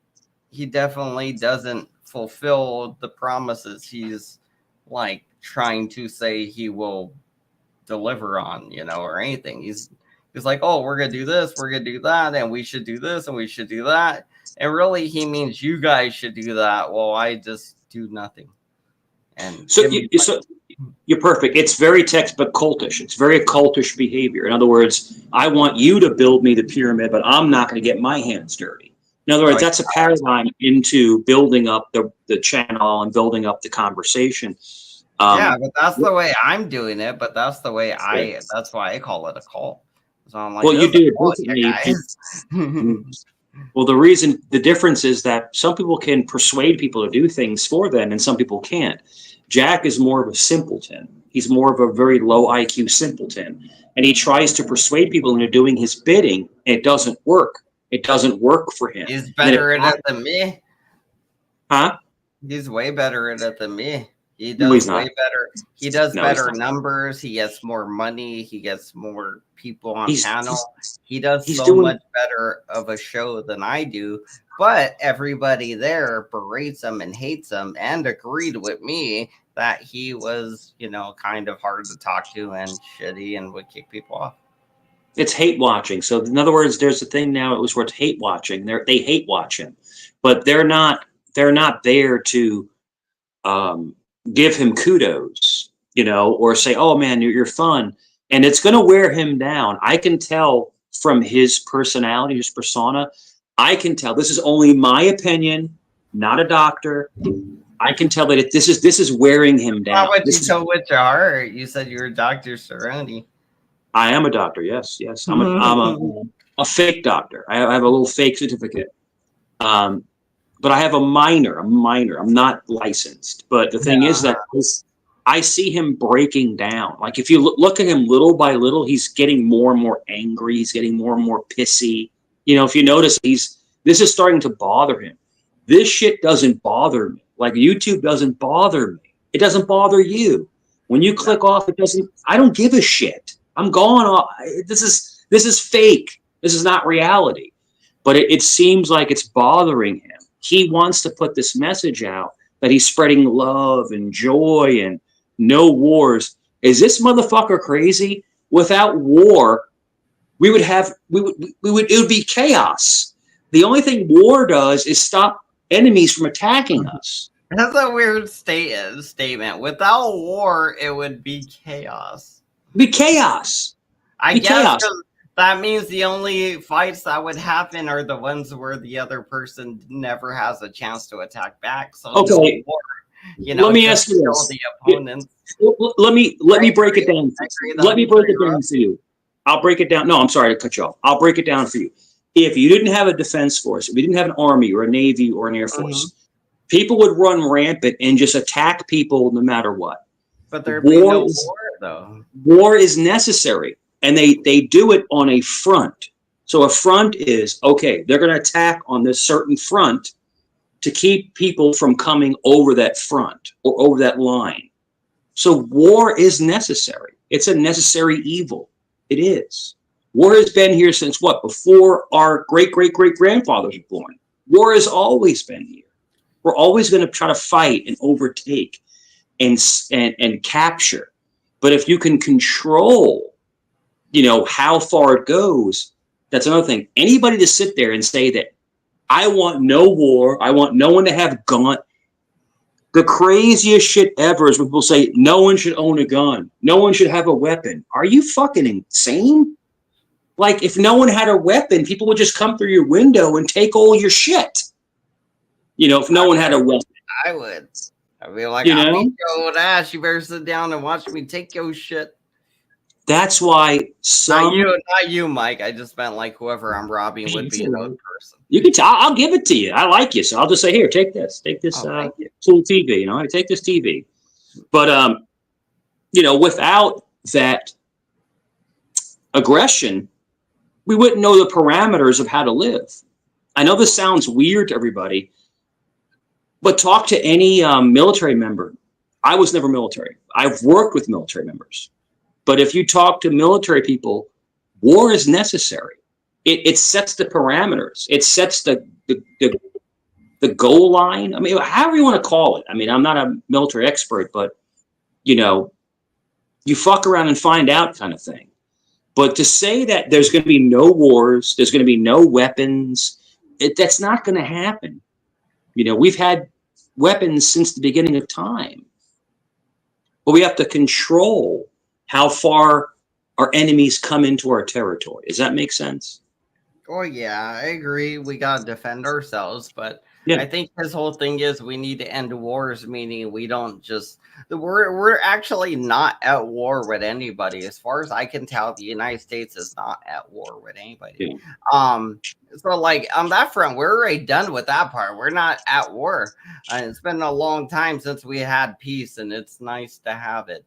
he definitely doesn't fulfill the promises he's like trying to say he will deliver on, you know, or anything. He's like, oh, we're gonna do this, we're gonna do that, and we should do this and we should do that. And really he means you guys should do that. Well, I just do nothing. And so you're perfect. It's very textbook cultish. It's very cultish behavior. In other words, I want you to build me the pyramid, but I'm not going to get my hands dirty. In other words, that's a paradigm into building up the channel and building up the conversation. Yeah, but that's the way I'm doing it. But that's the way that's why I call it a cult. So I'm like, well, you do it. Well, the difference is that some people can persuade people to do things for them and some people can't. Jack is more of a simpleton. He's more of a very low IQ simpleton. And he tries to persuade people into doing his bidding, and it doesn't work. It doesn't work for him. He's better at it than me. Huh? He's way better at it than me. He does way better. He does better numbers. He gets more money. He gets more people on panel. He does so much better of a show than I do. But everybody there berates him and hates him and agreed with me that he was, you know, kind of hard to talk to and shitty and would kick people off. It's hate watching. So in other words, there's a thing now where it's hate watching. They hate watch him, but they're not there to give him kudos, you know, or say, oh man, you're fun. And it's going to wear him down. I can tell from his personality, his persona. I can tell, this is only my opinion, not a doctor. I can tell that this is wearing him down. How would you tell with your heart? You said you were Dr. Cerrone. I am a doctor, yes. I'm a fake doctor. I have a little fake certificate. But I have a minor. I'm not licensed. But the thing is that I see him breaking down. Like if you look at him little by little, he's getting more and more angry. He's getting more and more pissy. You know, if you notice, this is starting to bother him. This shit doesn't bother me. Like YouTube doesn't bother me. It doesn't bother you. When you click off, I don't give a shit. I'm going off. This is fake. This is not reality. But it seems like it's bothering him. He wants to put this message out that he's spreading love and joy and no wars. Is this motherfucker crazy? Without war, it would be chaos. The only thing war does is stop enemies from attacking us. That's a weird statement. Without war, it would be chaos. Be chaos. I guess that means the only fights that would happen are the ones where the other person never has a chance to attack back. So okay. No war, you know, let me ask you this. The opponents. Let me break it down. Let me break it down for you. I'll break it down. No, I'm sorry to cut you off. I'll break it down for you. If you didn't have a defense force, if you didn't have an army or a navy or an air force, people would run rampant and just attack people no matter what. But there'd be no war, though. War is necessary, and they do it on a front. So a front is, okay, they're going to attack on this certain front to keep people from coming over that front or over that line. So war is necessary. It's a necessary evil. It is. War has been here since what? Before our great-great-great-grandfathers were born. War has always been here. We're always going to try to fight and overtake and capture. But if you can control, you know, how far it goes, that's another thing. Anybody to sit there and say that I want no war, I want no one to have gun. The craziest shit ever is when people say no one should own a gun. No one should have a weapon. Are you fucking insane? Like, if no one had a weapon, people would just come through your window and take all your shit. You know, if no one had a weapon. I would. I'd be like, You I'll know? beat your old ass. You better sit down and watch me take your shit. That's why some. Not you, Mike. I just meant like whoever I'm robbing would be another person. You can. I'll give it to you. I like you, so I'll just say, here, take this. Take this cool TV. You know, take this TV. But you know, without that aggression, we wouldn't know the parameters of how to live. I know this sounds weird to everybody, but talk to any military member. I was never military. I've worked with military members. But if you talk to military people, war is necessary. It sets the parameters. It sets the goal line. I mean, however you want to call it. I mean, I'm not a military expert, but, you know, you fuck around and find out kind of thing. But to say that there's going to be no wars, there's going to be no weapons, that's not going to happen. You know, we've had weapons since the beginning of time. But we have to control how far our enemies come into our territory. Does that make sense? Oh yeah, I agree. We gotta defend ourselves, but yeah. I think his whole thing is we need to end wars, meaning we don't just we're actually not at war with anybody. As far as I can tell, the United States is not at war with anybody. Yeah. So like on that front, we're already done with that part. We're not at war. It's been a long time since we had peace, and it's nice to have it.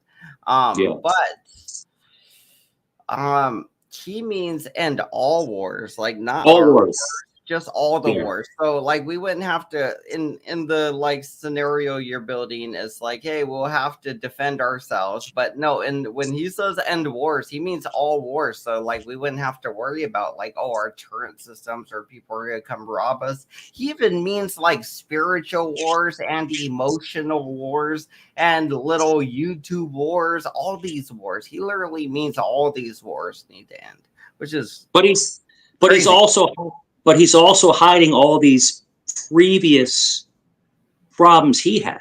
He means end all wars, like not all wars, just all the wars. So like we wouldn't have to in the like scenario you're building is like, hey, we'll have to defend ourselves. But no, and when he says end wars, he means all wars. So like we wouldn't have to worry about like, oh, our turret systems or people are gonna come rob us. He even means like spiritual wars and emotional wars and little YouTube wars, all these wars. He literally means all these wars need to end, which is he's also hiding all these previous problems he had.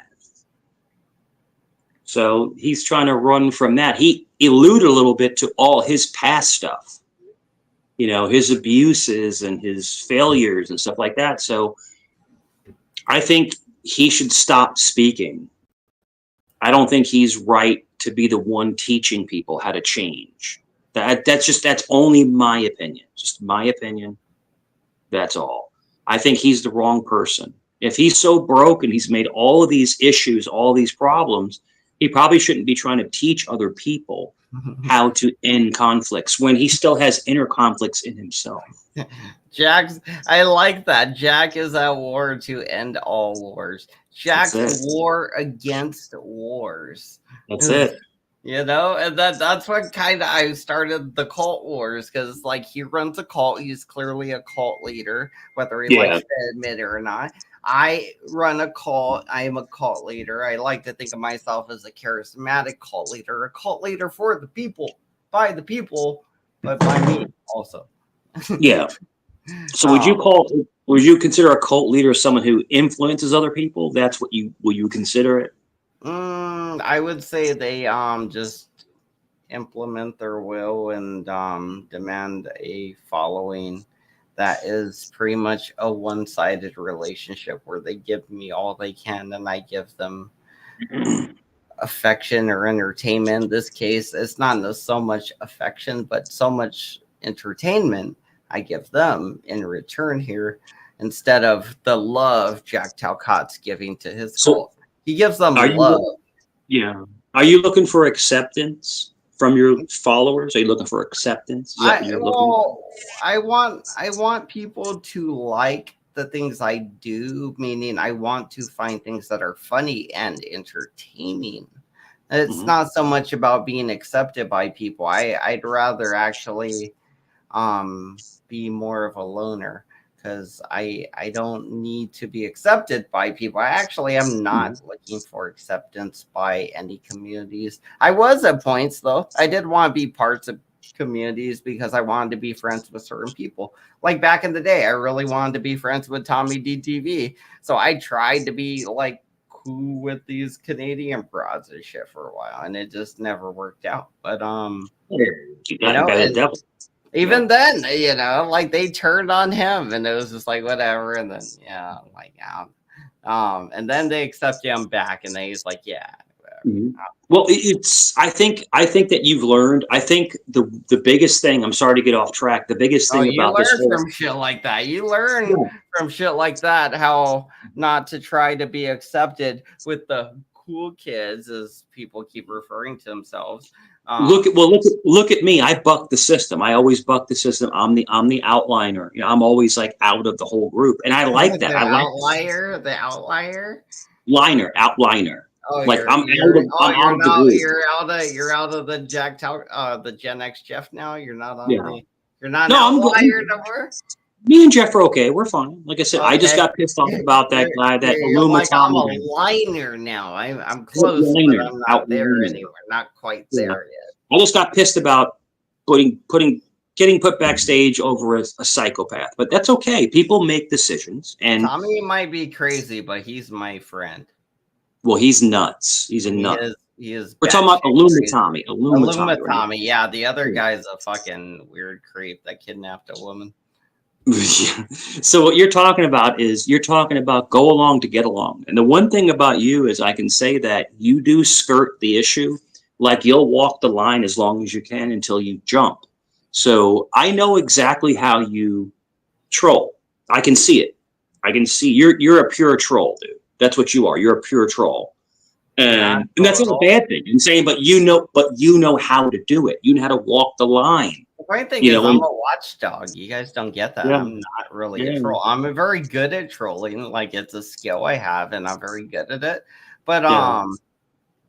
So he's trying to run from that. He alluded a little bit to all his past stuff, you know, his abuses and his failures and stuff like that. So I think he should stop speaking. I don't think he's right to be the one teaching people how to change. That's only my opinion. Just my opinion. That's all. I think he's the wrong person. If he's so broken, he's made all of these issues, all these problems, he probably shouldn't be trying to teach other people how to end conflicts when he still has inner conflicts in himself. I like that. Jack is at war to end all wars. Jack's war against wars. That's it. You know, and that's what kind of I started the cult wars, because like he runs a cult. He's clearly a cult leader, whether he likes to admit it or not. I run a cult. I am a cult leader. I like to think of myself as a charismatic cult leader for the people, by the people, but by me also. Yeah. So would you consider a cult leader someone who influences other people? That's what will you consider it? I would say they just implement their will and demand a following that is pretty much a one-sided relationship where they give me all they can and I give them affection or entertainment. In this case, it's not so much affection, but so much entertainment I give them in return here, instead of the love Jack Talcott's giving to his cult. He gives them love. Are you looking for acceptance from your followers? Are you looking for acceptance? I want people to like the things I do, meaning I want to find things that are funny and entertaining. It's not so much about being accepted by people. I'd rather actually be more of a loner, because I don't need to be accepted by people. I actually am not looking for acceptance by any communities. I was at points, though. I did want to be parts of communities because I wanted to be friends with certain people. Like back in the day, I really wanted to be friends with Tommy DTV. So I tried to be like cool with these Canadian broads and shit for a while, and it just never worked out. But even then, you know, like they turned on him and it was just like, whatever. And then, And then they accept him back, and then he's like, yeah. Well, I think that you've learned. I think the biggest thing. I'm sorry to get off track. The biggest thing about this whole from shit like that. You learn from shit like that how not to try to be accepted with the cool kids, as people keep referring to themselves. Look at me. I buck the system. I always buck the system. I'm the outliner. You know, I'm always like out of the whole group, and I like that. I like the outliner, outliner. Oh, like I'm you're out of the group. You're out of the the Gen X Jeff now. You're not on you're not no, I'm outlier no more. Me and Jeff are okay. We're fine. Like I said, I just got pissed off about that guy. That like, I'm a liner now. I'm close, but I'm not there anywhere. Not quite there yet. I just got pissed about getting put backstage over a psychopath, but that's okay. People make decisions, and Tommy might be crazy, but he's my friend. Well, he's nuts. He's a nut. He is. We're talking about Illuma Tommy. Yeah, the other guy's a fucking weird creep that kidnapped a woman. So what you're talking about is go along to get along. And the one thing about you is I can say that you do skirt the issue. Like you'll walk the line as long as you can until you jump. So I know exactly how you troll. I can see it. I can see you're a pure troll, dude. That's what you are. You're a pure troll. And that's not a bad thing. I'm saying, but you know how to do it. You know how to walk the line. The funny thing is, I'm a watchdog. You guys don't get that. I'm not really a troll. I'm very good at trolling. Like it's a skill I have, and I'm very good at it. But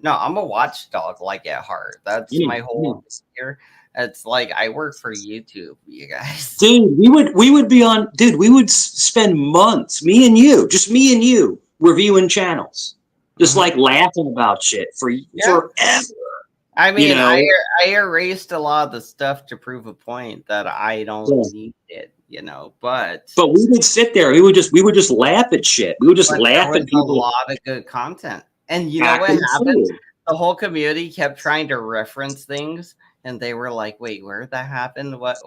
no, I'm a watchdog, like at heart. That's my whole here. It's like I work for YouTube, you guys. Dude, we would be on. Dude, we would spend months, me and you, reviewing channels, just like laughing about shit forever. I mean, I erased a lot of the stuff to prove a point that I don't need it, But we would sit there. We would just laugh at shit. We would just laugh at people. A lot of good content, and you know what happened? The whole community kept trying to reference things, and they were like, "Wait, where that happened? What?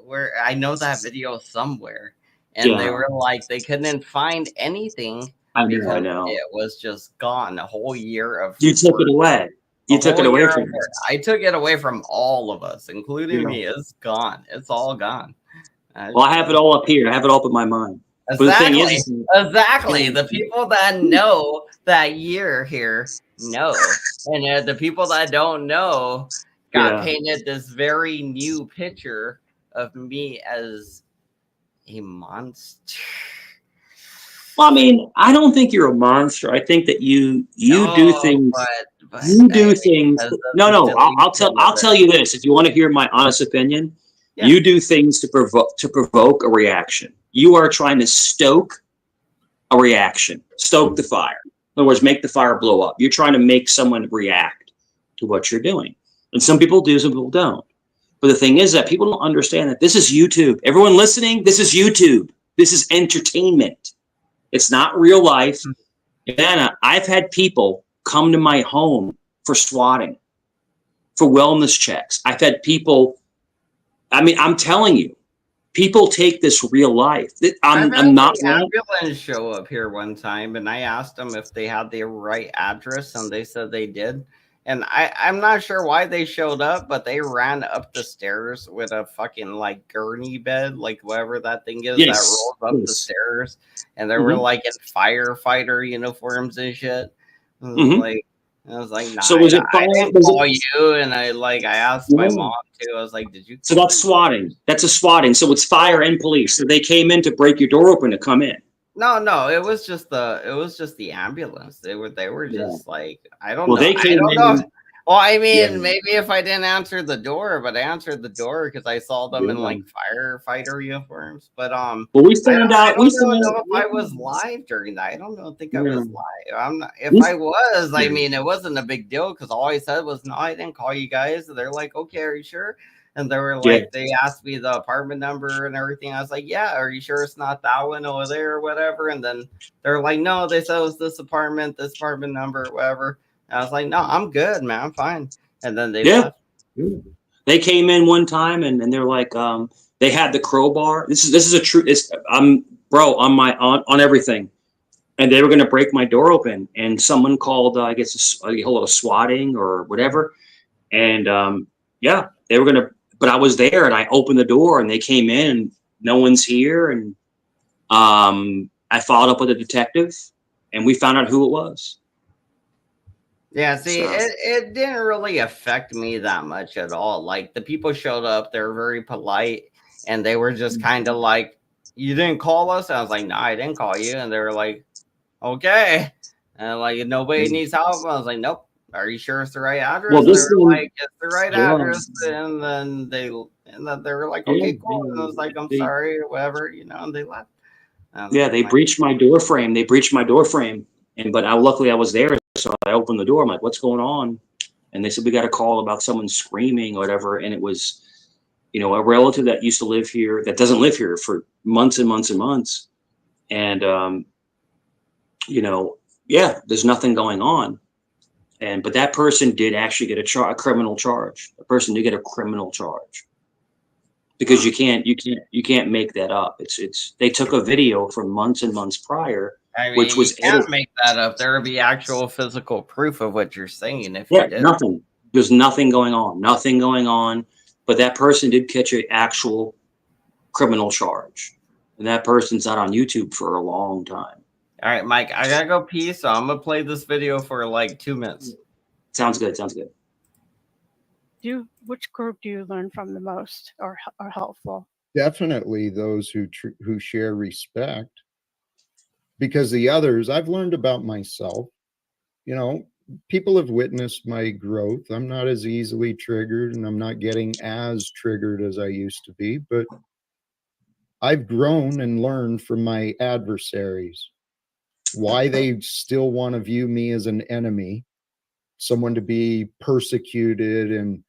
Where? I know that video somewhere." And they were like, they couldn't find anything. I know. It was just gone. A whole year of. You took it away. You took it away from us. I took it away from all of us, including me. It's gone. It's all gone. Well, I have it all up here. I have it all up in my mind. Exactly. The people that know that year here know, and the people that don't know got painted this very new picture of me as a monster. Well, I mean, I don't think you're a monster. I think that you do things. But you do things. No. I'll tell you this. If you want to hear my honest opinion, you do things to provoke a reaction. You are trying to stoke a reaction, stoke the fire. In other words, make the fire blow up. You're trying to make someone react to what you're doing. And some people do, some people don't. But the thing is that people don't understand that this is YouTube. Everyone listening, this is YouTube. This is entertainment. It's not real life. Anna, I've had people come to my home for swatting, for wellness checks. I've had people, I mean, I'm telling you, people take this real life. I'm not wrong. Ambulance show up here one time, and I asked them if they had the right address, and they said they did. And I'm not sure why they showed up, but they ran up the stairs with a fucking like gurney bed, like whatever that thing is that rolls up the stairs. And they were like in firefighter uniforms and shit. I was like, nah, so was it I didn't call you, and I asked my mom too. I was like, did you? So that's swatting. That's a swatting. So it's fire and police. So they came in to break your door open to come in. No, it was just the ambulance. They were just like, I don't know. They came in. Know. Well, I mean, maybe if I didn't answer the door, but I answered the door because I saw them in like firefighter uniforms. But well, we found out. I don't know if I was live during that. I don't think I was live. I'm not. If I was, I mean, it wasn't a big deal because all I said was, no, I didn't call you guys. They're like, okay, are you sure? And they were like, they asked me the apartment number and everything. I was like, yeah, are you sure it's not that one over there or whatever? And then they're like, no, they said it was this apartment number, whatever. And I was like, no, I'm good, man. I'm fine. And then they left. They came in one time and they're like, they had the crowbar. This is a true, I'm bro on everything. and they were going to break my door open, and someone called, I guess, a whole lot of swatting or whatever. And yeah, they were going to, but I was there and I opened the door and they came in and no one's here. And I followed up with a detective and we found out who it was. Yeah, see, it didn't really affect me that much at all. Like the people showed up, they were very polite, and they were just kind of like, "You didn't call us?" And I was like, "No, I didn't call you." And they were like, "Okay," and like nobody needs help. I was like, "Nope." Are you sure it's the right address? Well, They this were one, like, "It's the right address," and then they were like, "Okay, cool." And I was like, "I'm sorry," or whatever, you know, and they left. Yeah, they breached my door frame. They breached my door frame, and but luckily I was there, so I opened the door. I'm like, "What's going on?" And they said, "We got a call about someone screaming or whatever," and it was, you know, a relative that used to live here that doesn't live here for months and months and months, and you know, yeah, there's nothing going on, and but that person did actually get a criminal charge. The person did get a criminal charge. Because you can't make that up. It's they took a video from months and months prior, I mean, which was you can't make that up. There would be actual physical proof of what you're saying if you did. Nothing. There's nothing going on. Nothing going on. But that person did catch an actual criminal charge, and that person's not on YouTube for a long time. All right, Mike, I gotta go pee, so I'm gonna play this video for like 2 minutes. Sounds good. Sounds good. Which group do you learn from the most or are helpful? Definitely those who share respect, because the others I've learned about myself. You know, people have witnessed my growth. I'm not as easily triggered and I'm not getting as triggered as I used to be, but I've grown and learned from my adversaries why they still want to view me as an enemy, someone to be persecuted and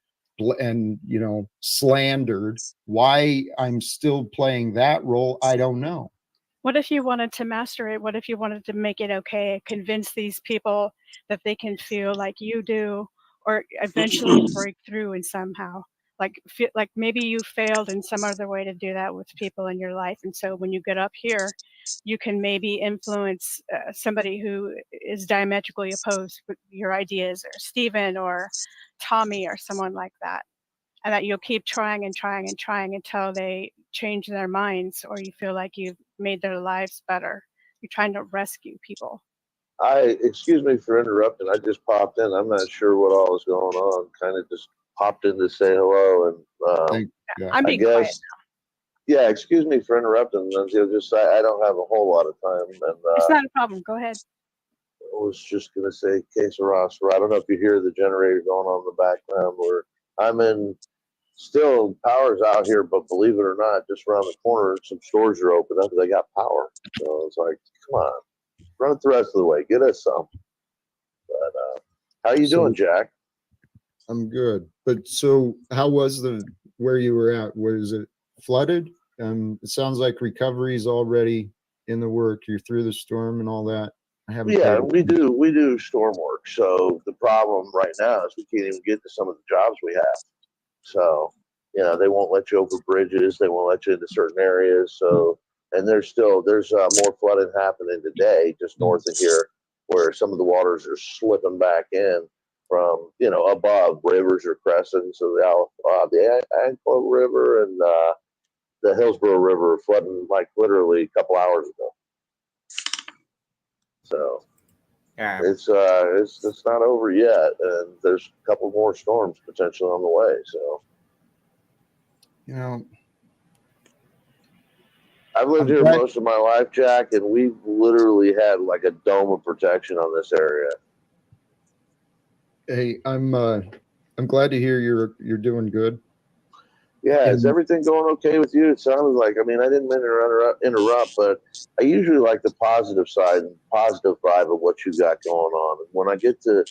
you know, slandered. Why I'm still playing that role, I don't know. What if you wanted to master it? What if you wanted to make it okay, convince these people that they can feel like you do, or eventually break through and somehow like maybe you failed in some other way to do that with people in your life, and so when you get up here, you can maybe influence somebody who is diametrically opposed with your ideas, or Stephen or Tommy or someone like that, and that you'll keep trying and trying and trying until they change their minds or you feel like you've made their lives better. You're trying to rescue people. Excuse me for interrupting. I just popped in. I'm not sure what all is going on. Kind of just popped in to say hello, and I'm being quiet now. Yeah, excuse me for interrupting. Just I don't have a whole lot of time, and it's not a problem. Go ahead. I was just gonna say, Case of Ross. I don't know if you hear the generator going on in the background. Where I'm in. Still, power's out here, but believe it or not, just around the corner, some stores are open up. They got power, so it's like, come on, run it the rest of the way, get us some. But how you doing, Jack? I'm good. But so, how was where you were at? Was it flooded? It sounds like recovery is already in the work. You're through the storm and all that. Yeah, we do storm work. So the problem right now is we can't even get to some of the jobs we have. So, you know, they won't let you over bridges. They won't let you into certain areas. So, and there's more flooding happening today, just north of here, where some of the waters are slipping back in from, you know, above rivers are cresting. So the Anklo River and the Hillsborough River are flooding like literally a couple hours ago. So yeah, it's not over yet, and there's a couple more storms potentially on the way. So, you know, I've lived here most of my life, Jack, and we've literally had like a dome of protection on this area. Hey, I'm glad to hear you're doing good. Yeah, is everything going okay with you? It sounded like, I mean, I didn't mean to interrupt, but I usually like the positive side and positive vibe of what you got going on. And when I get to,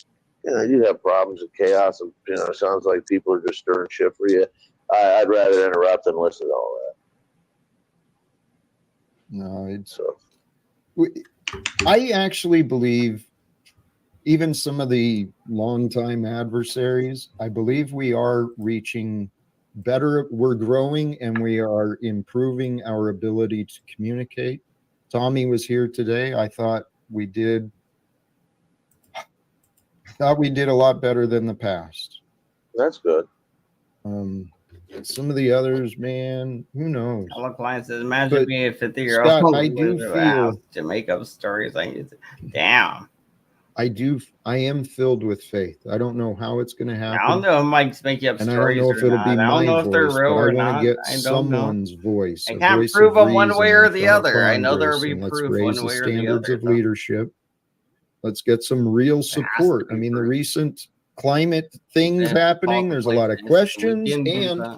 you know, you have problems and chaos, and you know, it sounds like people are just stirring shit for you. I'd rather interrupt than listen to all that. No, I actually believe even some of the longtime adversaries, I believe we are reaching better. We're growing and we are improving our ability to communicate. Tommy was here today. I thought we did. I thought we did a lot better than the past. That's good. Some of the others, man, who knows? Hello, client says, imagine being a 50-year-old. Scott, I do feel to make up stories. Damn. I am filled with faith. I don't know how it's going to happen. I don't know if Mike's making up and stories. I don't know if it'll be my voice, but I want to get someone's voice. I can't prove them one way or the other. I know there will be proof one way or the other. Let's raise the standards of leadership. Let's get some real support. I mean, the recent climate things happening, there's a lot of questions and a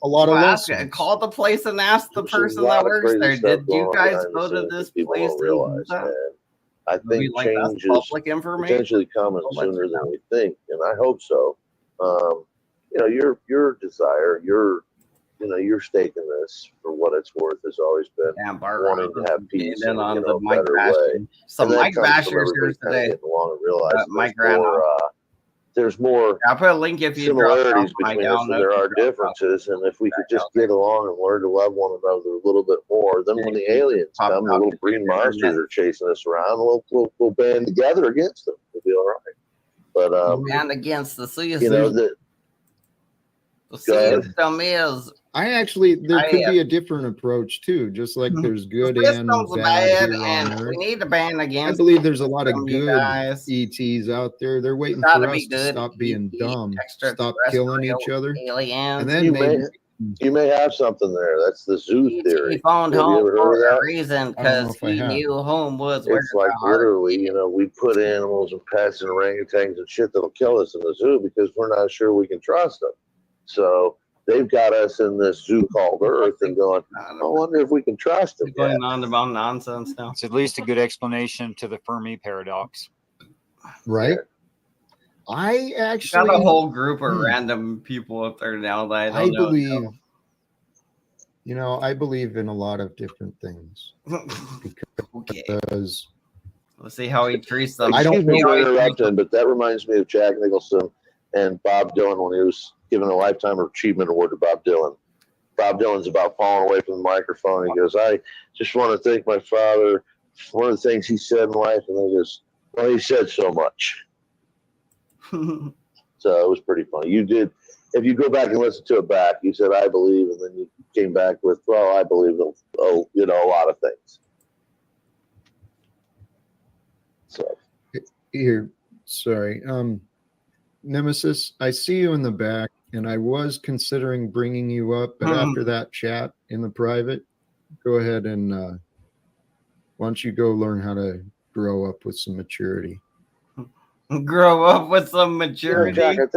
lot of lessons. Call the place and ask the person that works there. Did you guys go to this place? I think change is potentially coming sooner than we think, and I hope so. Your desire, your stake in this, for what it's worth, has always been wanting to have peace in a better way. Some Mike Bashers here today. Along and realize there's more I'll put a link if you similarities between us than there are differences, and if we could just get along and learn to love one another a little bit more, then when the aliens come, the little green monsters are chasing us around, we'll band together against them. We'll be all right. But band against the system is. There could be a different approach too, just like there's good and bad here on Earth. We need to ban against. I believe there's a lot of good ETs out there. They're waiting for us to stop being dumb, stop killing each other, and then you may have something there. That's the zoo theory. He phoned home for a reason because he knew home was. It's like literally, we put animals and pets and orangutans and shit that'll kill us in the zoo because we're not sure we can trust them. So they've got us in this zoo called Earth and going, I wonder if we can trust them. Going on about nonsense now. It's at least a good explanation to the Fermi paradox. Right? I actually got a whole group of random people up there now that I believe. I believe in a lot of different things. Because let's see how he treats them. I don't know interrupting, but that reminds me of Jack Nicholson and Bob Dylan when he was giving a Lifetime Achievement Award to Bob Dylan. Bob Dylan's about falling away from the microphone. He goes, I just want to thank my father. One of the things he said in life, and he goes, well, he said so much. So it was pretty funny. You did, if you go back and listen to it back, you said, I believe, and then you came back with, well, I believe, a lot of things. So here, sorry. Nemesis, I see you in the back, and I was considering bringing you up, but after that chat in the private, go ahead and why don't you go learn how to grow up with some maturity. Grow up with some maturity. Yeah, Jack,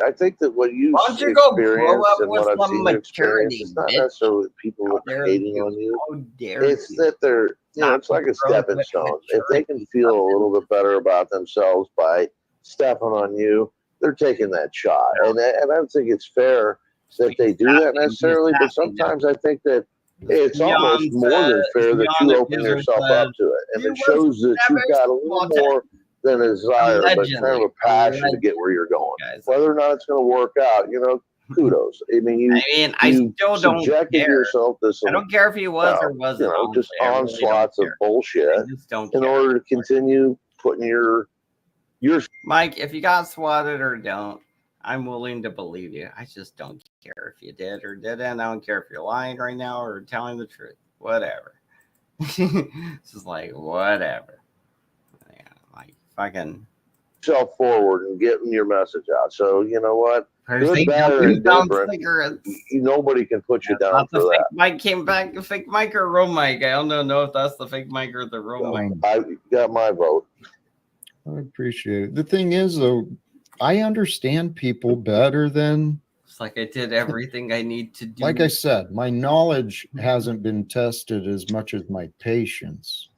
I think that what you why don't you go grow up and with what I've some seen maturity? It's not necessarily people hating on you. How dare it's you. that they're, it's like a stepping stone. If they can feel a little bit better about themselves by stepping on you, they're taking that shot. And I don't think it's fair that they do that necessarily, but sometimes I think that it's almost more than fair that you open yourself up to it. And it shows that you've got a little more than a desire, but kind of a passion to get where you're going. Whether or not it's going to work out, kudos. I mean, I still don't care. Yourself to some, I don't care if he was or wasn't. Just onslaughts of bullshit in order to continue putting your Mike, if you got swatted or don't, I'm willing to believe you. I just don't care if you did or didn't. I don't care if you're lying right now or telling the truth. Whatever. It's just like whatever. Yeah, like fucking self forward and getting your message out. So you know what? Good, bad, or indifferent, nobody can put you down for that. Mike came back, the fake Mike or real Mike. I don't know if that's the fake Mike or the real Mike. I got my vote. I appreciate it. The thing is, though, I understand people better than. It's like I did everything I need to do. Like I said, my knowledge hasn't been tested as much as my patience.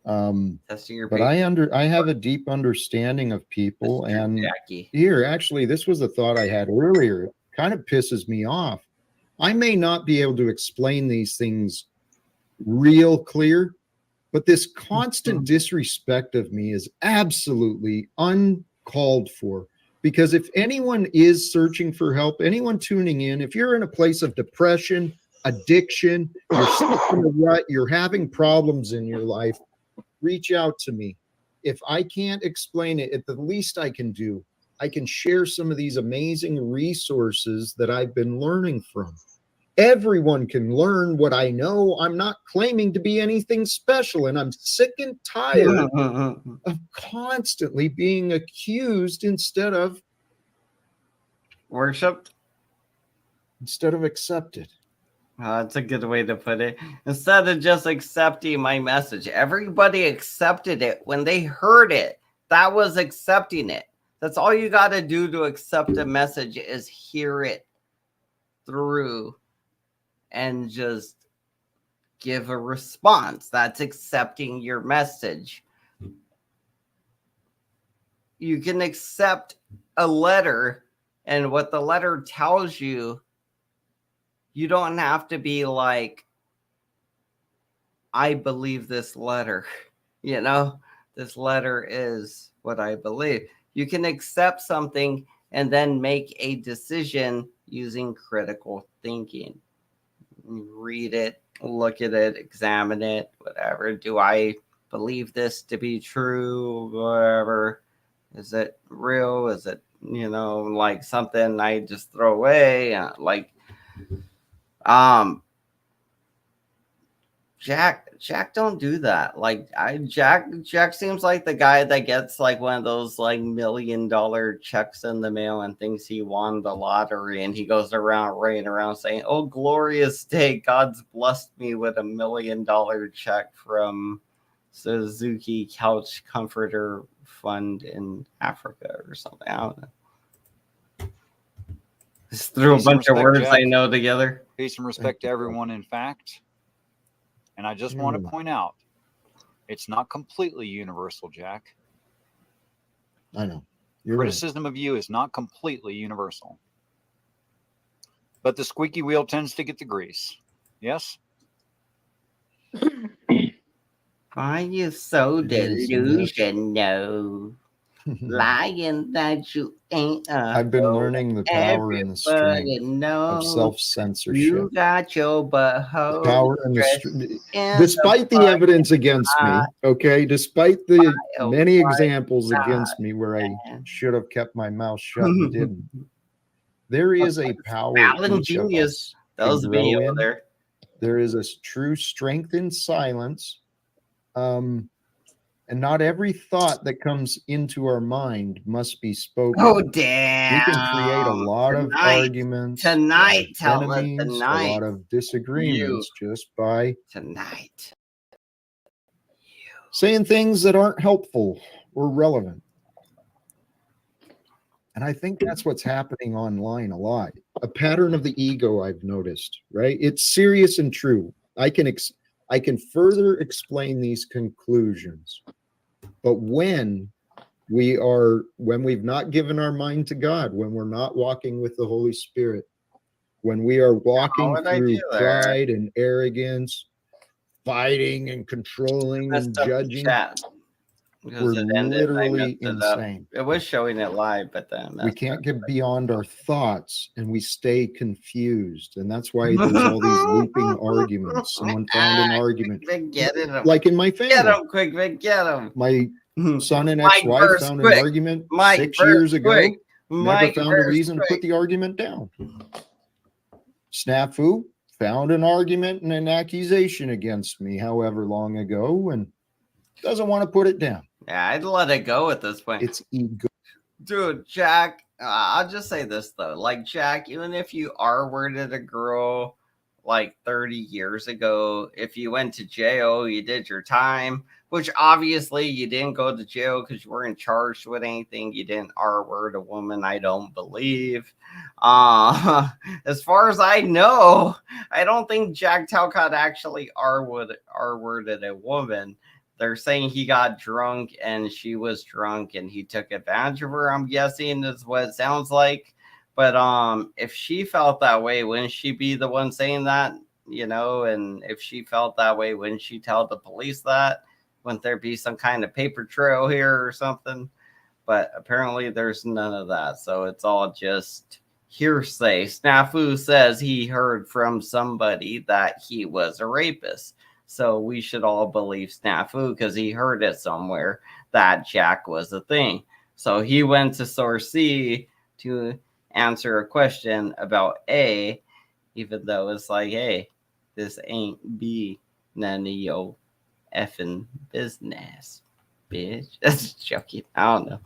Testing your but I have a deep understanding of people. Mr. And Jackie. Here, actually, this was a thought I had earlier. It kind of pisses me off. I may not be able to explain these things real clear, but this constant disrespect of me is absolutely uncalled for. Because if anyone is searching for help, anyone tuning in, if you're in a place of depression, addiction, you're stuck in a rut, you're having problems in your life, reach out to me. If I can't explain it, at the least I can do, I can share some of these amazing resources that I've been learning from. Everyone can learn what I know. I'm not claiming to be anything special, and I'm sick and tired of constantly being accused instead of worshipped, instead of accepted. That's a good way to put it. Instead of just accepting my message, everybody accepted it when they heard it. That was accepting it. That's all you got to do to accept a message is hear it through and just give a response. That's accepting your message. You can accept a letter, and what the letter tells you, you don't have to be like, I believe this letter. You know, this letter is what I believe. You can accept something and then make a decision using critical thinking. Read it, look at it, examine it, whatever. Do I believe this to be true? Whatever. Is it real? Is it, like something I just throw away? Jack don't do that. Jack seems like the guy that gets like one of those like $1 million checks in the mail and thinks he won the lottery, and he goes around running around saying, "Oh, glorious day, God's blessed me with $1 million check from Suzuki Couch Comforter Fund in Africa," or something. I don't know. Just threw a bunch of words I know together. Peace and respect to everyone, in fact. And I just want to point out, it's not completely universal, Jack. I know. Criticism of you is not completely universal. But the squeaky wheel tends to get the grease. Yes? Why are you so delusional? Lying that you ain't. I've been learning the power and the strength of self-censorship. You got your butthole. The power and the strength. Despite the evidence against me, okay, despite the many examples against me where I should have kept my mouth shut and didn't, there is a power in each of us. That was me over there. There is a true strength in silence. And not every thought that comes into our mind must be spoken. Oh, damn. We can create a lot of arguments. Tonight, a lot of disagreements just by saying things that aren't helpful or relevant. And I think that's what's happening online a lot. A pattern of the ego I've noticed, right? It's serious and true. I can further explain these conclusions, but when we've not given our mind to God, when we're not walking with the Holy Spirit, when we are walking through pride and arrogance, fighting and controlling and judging, we're literally insane. It was showing it live, but then we can't get beyond our thoughts and we stay confused. And that's why there's all these looping arguments. Someone found an argument. Like in my family. Get him, quick, Vic, get him. My son and ex-wife found an argument 6 years ago. Never found a reason to put the argument down. Snafu found an argument and an accusation against me however long ago and doesn't want to put it down. Yeah, I'd let it go at this point. It's ego. Dude, Jack, I'll just say this, though. Like, Jack, even if you R-worded a girl like 30 years ago, if you went to jail, you did your time, which obviously you didn't go to jail because you weren't charged with anything. You didn't R-word a woman, I don't believe. As far as I know, I don't think Jack Talcott actually R-worded a woman. They're saying he got drunk and she was drunk and he took advantage of her, I'm guessing is what it sounds like. But if she felt that way, wouldn't she be the one saying that? And if she felt that way, wouldn't she tell the police that? Wouldn't there be some kind of paper trail here or something? But apparently there's none of that. So it's all just hearsay. Snafu says he heard from somebody that he was a rapist. So we should all believe Snafu because he heard it somewhere that Jack was a thing. So he went to source C to answer a question about A, even though it's like, hey, this ain't B, none of your effing business, bitch. That's joking. I don't know.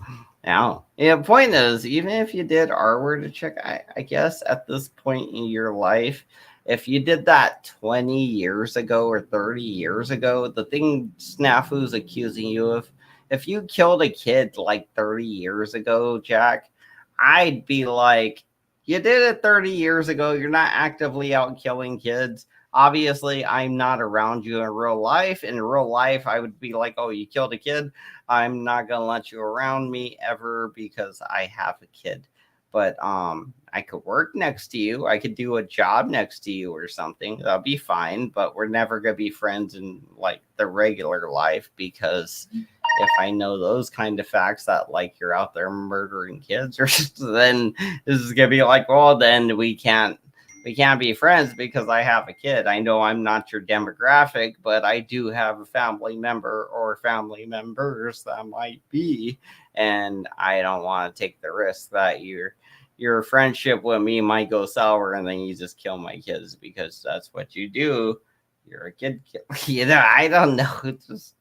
Now, yeah, point is, even if you did R-word check, I guess at this point in your life, if you did that 20 years ago or 30 years ago, the thing Snafu's accusing you of, if you killed a kid like 30 years ago, Jack, I'd be like, you did it 30 years ago. You're not actively out killing kids. Obviously, I'm not around you in real life. In real life, I would be like, oh, you killed a kid. I'm not going to let you around me ever because I have a kid. But I could work next to you. I could do a job next to you or something. That'll be fine. But we're never going to be friends in like the regular life because if I know those kind of facts that like you're out there murdering kids, or then this is going to be like, well, then we can't be friends because I have a kid. I know I'm not your demographic, but I do have a family member or family members that might be, and I don't want to take the risk that your friendship with me might go sour and then you just kill my kids because that's what you do. You're a kid killer. You know, I don't know. It's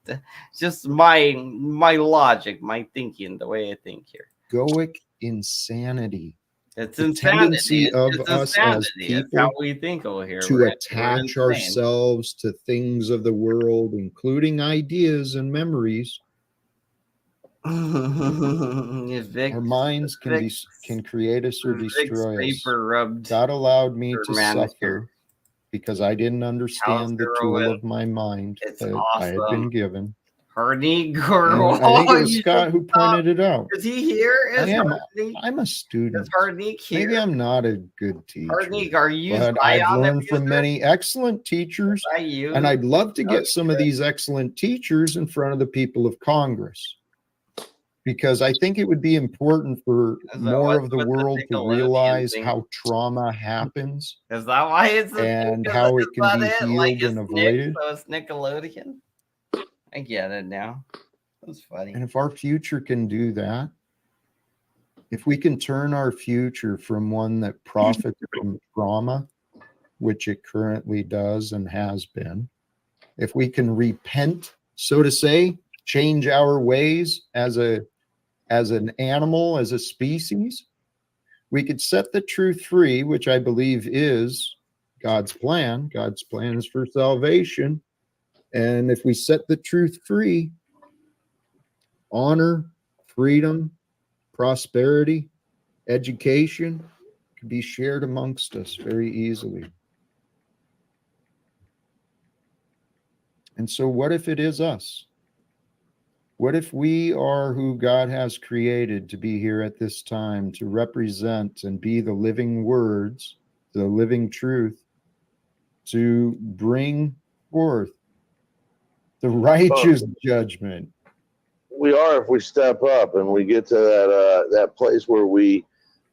just my logic, my thinking, the way I think here. Egoic insanity. It's the insanity. tendency of it's us insanity. as people it's how we think over here. to attach ourselves to things of the world, including ideas and memories. Our minds can create us or destroy us. God allowed me to suffer because I didn't understand the tool of my mind that I had been given. Hardy girl. I think it was Scott who pointed it out. Is he here? I'm a student. Is Hardnick here? Maybe I'm not a good teacher. Hardnick, are you? But I've learned from many excellent teachers, and I'd love to get some of these excellent teachers in front of the people of Congress, because I think it would be important for more of the world to realize how trauma happens. Is that why it's and how it can be healed and avoided? So it's Nickelodeon. I get it now. That's funny. And if our future can do that, if we can turn our future from one that profits from trauma, which it currently does and has been, if we can repent, so to say, change our ways as an animal, as a species, we could set the truth free, which I believe is God's plan. God's plan is for salvation. And if we set the truth free, honor, freedom, prosperity, education can be shared amongst us very easily. And so what if it is us? What if we are who God has created to be here at this time to represent and be the living words, the living truth, to bring forth the righteous judgment? We are if we step up and we get to that place where we,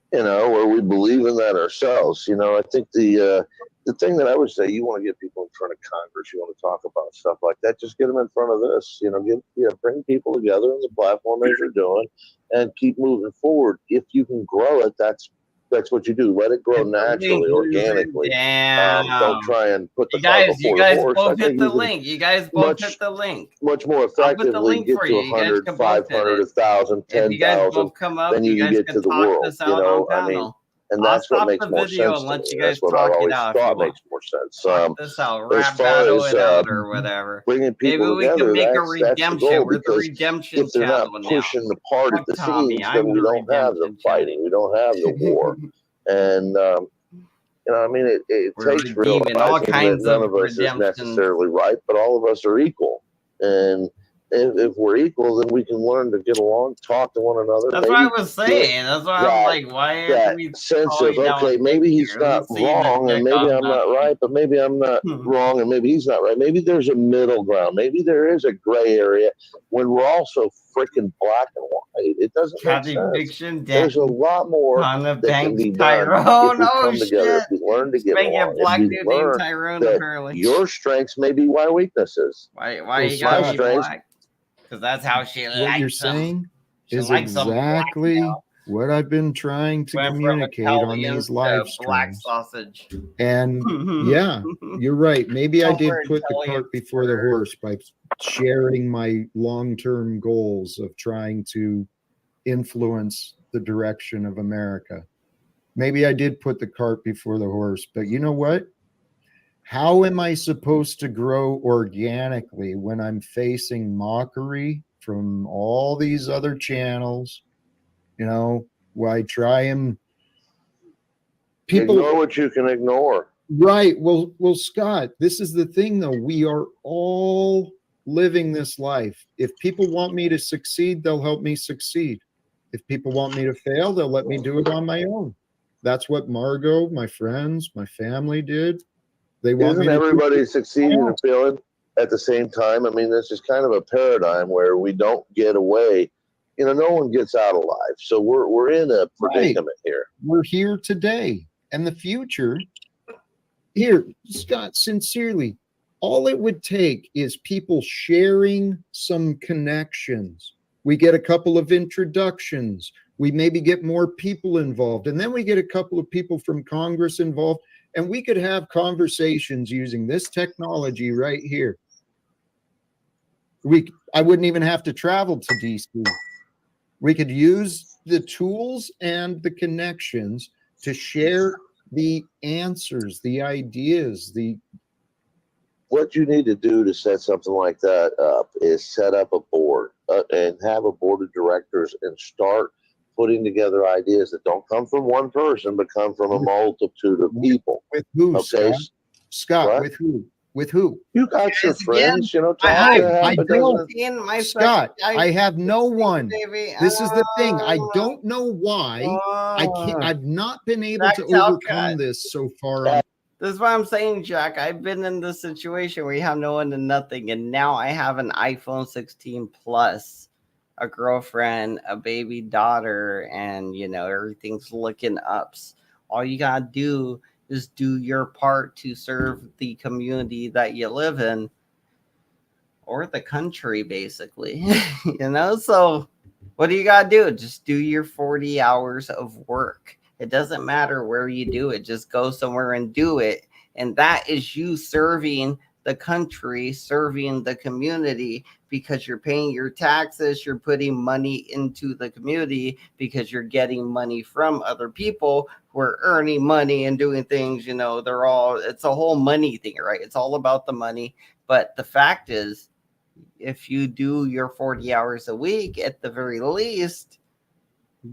where we believe in that ourselves. I think the thing that I would say, you want to get people in front of Congress, you want to talk about stuff like that, just get them in front of this. Bring people together on the platform as you're doing, and keep moving forward. If you can grow it, that's what you do. Let it grow naturally, organically. Don't try and put the cart before the horse. Both hit the link. You guys both hit the link. Much more effectively get to 100, 500, 1,000, 10,000. Then you can get to the world. And that's what makes more sense to me. That's what I've always thought makes more sense. As far as bringing people together, that's the goal, because if they're not pushing the part at the scenes, then we don't have the fighting, we don't have the war. And it takes realizing that none of us is necessarily right, but all of us are equal. And if we're equal, then we can learn to get along, talk to one another. That's what I was saying. That's why I'm like, why are we sense of, okay, maybe he's not wrong and maybe I'm not right, but maybe I'm not wrong and maybe he's not right. Maybe there's a middle ground. Maybe there is a gray area when we're all so freaking black and white. It doesn't make sense. There's a lot more that can be done if we come together, if we learn to get along, if we learn that your strengths may be my weaknesses. Why you gotta be black? Because that's how she likes what you're saying is exactly what I've been trying to communicate on these live streams. Sausage. And yeah, you're right. Maybe I did put the cart before the horse by sharing my long-term goals of trying to influence the direction of America. Maybe I did put the cart before the horse, but you know what? How am I supposed to grow organically when I'm facing mockery from all these other channels? You know, why try and people ignore what you can ignore. Right. Well, Scott, this is the thing though. We are all living this life. If people want me to succeed, they'll help me succeed. If people want me to fail, they'll let me do it on my own. That's what Margot, my friends, my family did. They want Isn't everybody succeeding and failing at the same time? I mean, this is kind of a paradigm where we don't get away. You know, no one gets out alive. So we're in a predicament here. We're here today and the future. Here, Scott, sincerely, all it would take is people sharing some connections. We get a couple of introductions. We maybe get more people involved. And then we get a couple of people from Congress involved. And we could have conversations using this technology right here. I wouldn't even have to travel to DC. We could use the tools and the connections to share the answers, the ideas, what you need to do to set something like that up is set up a board and have a board of directors and start putting together ideas that don't come from one person, but come from a multitude of people. With who, okay, Scott? With who? With who? You got your friends, you know, talk to Scott, I have no one. This is the thing. I don't know why I've not been able to overcome this so far. This is what I'm saying, Jack. I've been in this situation where you have no one and nothing, and now I have an iPhone 16 Plus, a girlfriend, a baby daughter, and you know everything's looking ups. All you gotta do is do your part to serve the community that you live in, or the country, basically. You know, so what do you gotta do? Just do your 40 hours of work. It doesn't matter where you do it. Just go somewhere and do it. And that is you serving the country, serving the community, because you're paying your taxes. You're putting money into the community because you're getting money from other people who are earning money and doing things. You know, it's a whole money thing, right? It's all about the money. But the fact is, if you do your 40 hours a week, at the very least,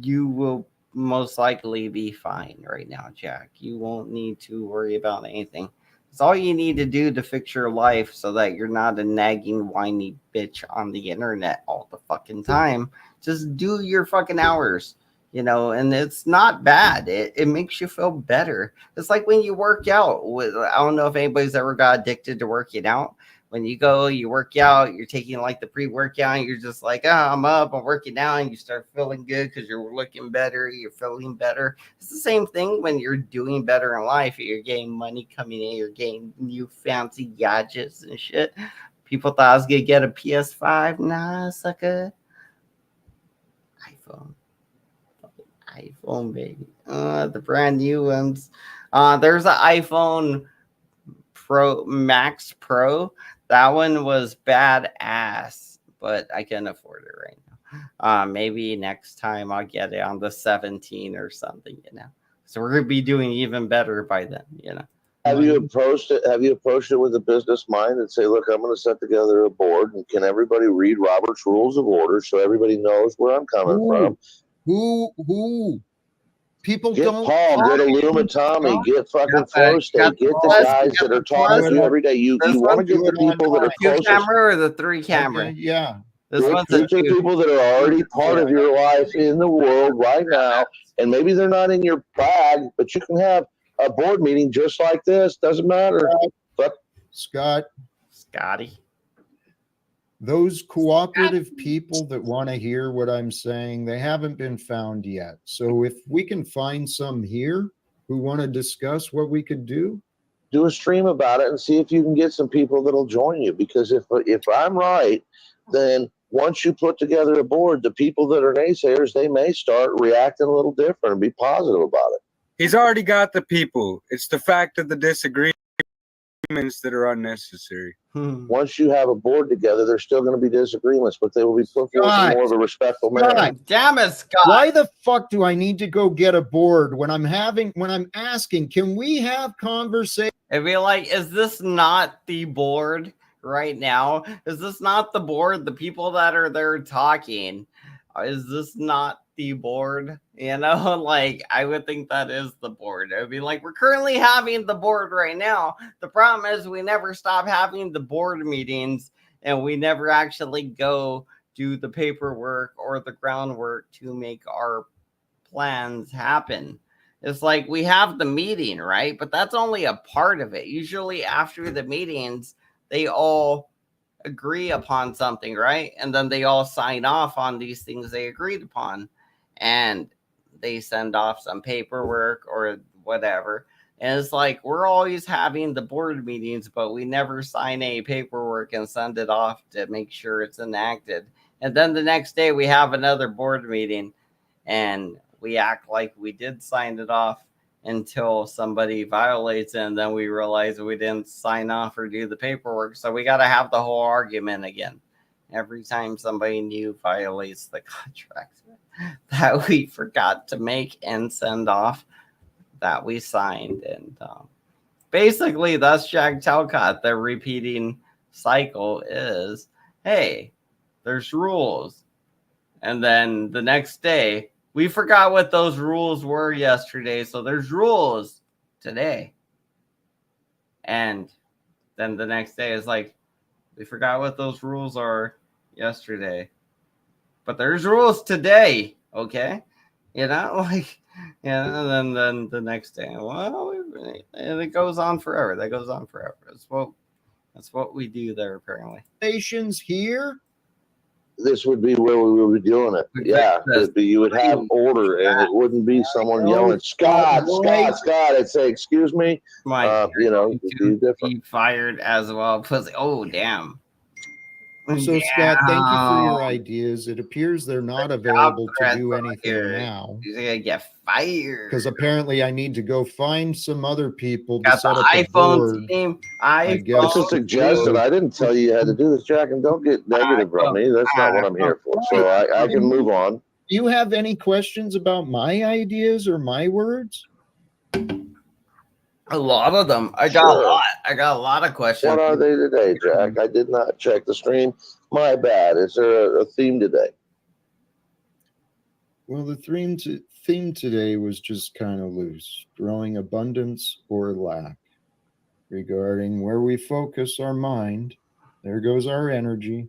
you will most likely be fine right now, Jack. You won't need to worry about anything. It's all you need to do to fix your life so that you're not a nagging, whiny bitch on the internet all the fucking time. Just do your fucking hours, you know, and it's not bad. It makes you feel better. It's like when you work out. I don't know if anybody's ever got addicted to working out. When you go, you work out, you're taking like the pre-workout, and you're just like, oh, I'm up, I'm working out, and you start feeling good because you're looking better, you're feeling better. It's the same thing when you're doing better in life. You're getting money coming in, you're getting new fancy gadgets and shit. People thought I was going to get a PS5. Nah, sucker. iPhone, baby. The brand new ones. There's an iPhone Max Pro. That one was badass, but I can afford it right now. Maybe next time I'll get it on the 17 or something, you know. So we're gonna be doing even better by then, you know. Have you approached it with a business mind and say, look, I'm going to set together a board, and can everybody read Robert's Rules of Order so everybody knows where I'm coming from? Who? People get don't. Paul, get Illuma Tommy, get fucking Flow State, get the guys that are talking to you every day. You want to get the people that are closest. 2-camera or the 3-camera? Okay, yeah. This one's a Get people that are already part of your life in the world right now, and maybe they're not in your bag, but you can have a board meeting just like this. Doesn't matter. But Scotty. Those cooperative people that want to hear what I'm saying, they haven't been found yet. So if we can find some here who want to discuss what we could do a stream about it and see if you can get some people that'll join you. Because if I'm right, then once you put together a board, the people that are naysayers, they may start reacting a little different and be positive about it. He's already got the people. It's the fact of the disagreements that are unnecessary. Once you have a board together, there's still going to be disagreements, but they will be put forth in more of a respectful manner. Damn it, Scott. Why the fuck do I need to go get a board when I'm asking, can we have conversation? It'd be like, is this not the board right now? Is this not the board? The people that are there talking, is this not the board? You know, like, I would think that is the board. It would be like, we're currently having the board right now. The problem is we never stop having the board meetings, and we never actually go do the paperwork or the groundwork to make our plans happen. It's like we have the meeting, right? But that's only a part of it. Usually after the meetings, they all agree upon something, right? And then they all sign off on these things they agreed upon. And they send off some paperwork or whatever. And it's like, we're always having the board meetings, but we never sign any paperwork and send it off to make sure it's enacted. And then the next day we have another board meeting and we act like we did sign it off until somebody violates it. And then we realize we didn't sign off or do the paperwork. So we got to have the whole argument again every time somebody new violates the contract that we forgot to make and send off that we signed. And basically that's Jack Talcott. The repeating cycle is, hey, there's rules. And then the next day, we forgot what those rules were yesterday. So there's rules today. And then the next day is like, we forgot what those rules are yesterday. But there's rules today, okay? You know, like, and then the next day, well, and it goes on forever. That goes on forever. That's what we do there, apparently. Stations here. This would be where we would be doing it. Yeah, you would have order, and it wouldn't be someone yelling, "Scott, Scott, Scott!" I'd say, "Excuse me." You know, it'd be different. Fired as well. Oh, damn. So, Scott, thank you for your ideas. It appears they're not available to do anything now. He's gonna get fired. Because apparently I need to go find some other people to Got set the up a iPhone board. team. It's a suggestion. I didn't tell you you had to do this, Jack, and don't get negative from me. That's not what I'm here for. So I can move on. Do you have any questions about my ideas or my words? A lot of them. I got a lot of questions. What are they today, Jack? I did not check the stream. My bad. Is there a theme today? Well, the theme today was just kind of loose. Growing abundance or lack. Regarding where we focus our mind, there goes our energy.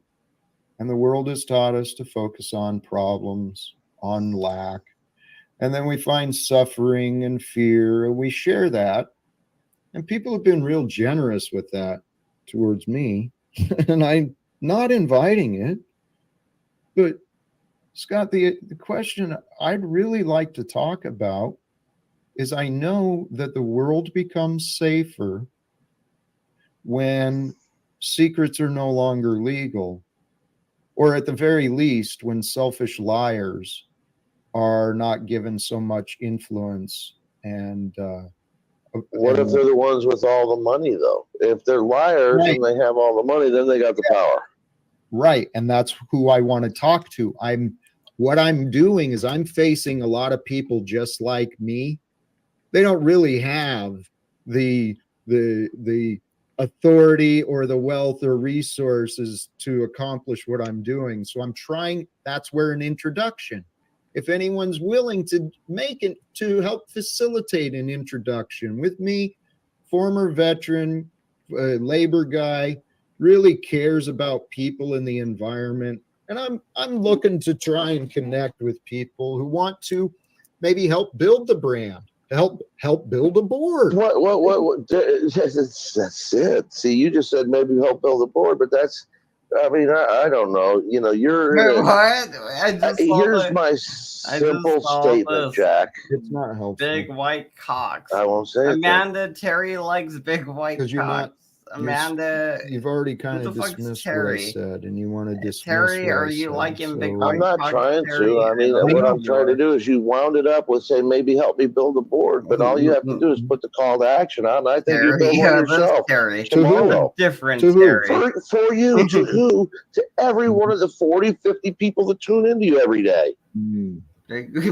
And the world has taught us to focus on problems, on lack. And then we find suffering and fear, and we share that. And people have been real generous with that towards me. And I'm not inviting it. But, Scott, the question I'd really like to talk about is I know that the world becomes safer when secrets are no longer legal, or at the very least, when selfish liars are not given so much influence. And what if they're the ones with all the money, though? If they're liars and they have all the money, then they got the power. Right, and that's who I want to talk to. What I'm doing is I'm facing a lot of people just like me. They don't really have the authority or the wealth or resources to accomplish what I'm doing. So I'm trying. That's where an introduction. if anyone's willing to make it, to help facilitate an introduction with me, former veteran, labor guy, really cares about people in the environment. And I'm looking to try and connect with people who want to maybe help build the brand, help build a board. What that's it. See, you just said maybe help build a board, but that's, I mean, I don't know. You know, you're. What? Here's my simple statement, Jack. It's not helpful. Big white cocks. I won't say it. Amanda Terry likes big white cocks. You're not, Amanda, you've already kind of dismissed what I said, and you want to dismiss Terry, what are I you said, liking big I'm white not cocks, trying Terry? to. I mean, what I'm trying to do is you wound it up with saying maybe help me build a board, but all you have to do is put the call to action on. I think you build one yourself. Terry. Tomorrow. Different To who? Terry. For you, to who? To every one of the 40, 50 people that tune into you every day.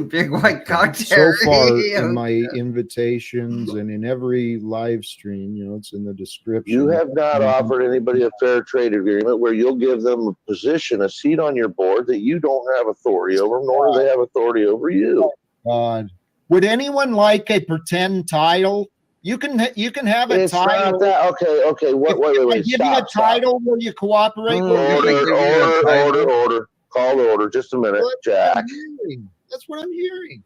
Big white cock So Terry. far in my invitations and in every live stream, you know, it's in the description. You have not offered anybody a fair trade agreement where you'll give them a position, a seat on your board that you don't have authority over, nor do they have authority over you. God, would anyone like a pretend title? You can have a It's title. not that. Okay. Wait. If I give you a title, will you cooperate with me? Order. Call to order. Just a minute, Jack. That's what I'm hearing.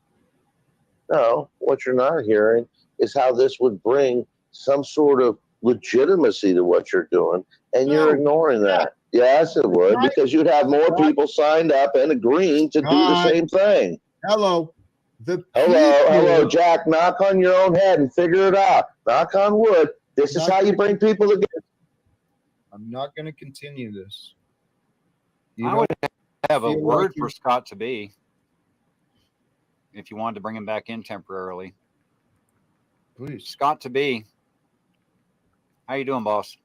No, what you're not hearing is how this would bring some sort of legitimacy to what you're doing, and you're ignoring that. Yes, it would, because you'd have more people signed up and agreeing to do the same thing. Hello, Jack. Knock on your own head and figure it out. Knock on wood. This is how you bring people together. I'm not going to continue this. I would have a word for Scott to be. If you wanted to bring him back in temporarily. Please. Scott to be. How you doing, boss?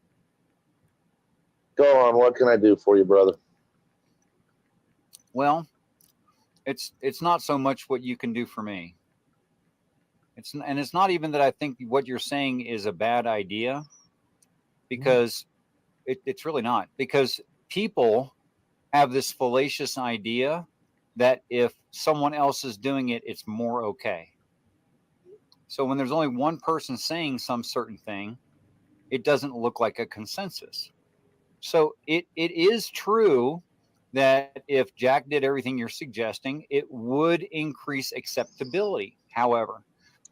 Go on. What can I do for you, brother? Well, it's not so much what you can do for me. It's not even that I think what you're saying is a bad idea, because it's really not. Because people have this fallacious idea that if someone else is doing it, it's more okay. So when there's only one person saying some certain thing, it doesn't look like a consensus. So it is true that if Jack did everything you're suggesting, it would increase acceptability. However,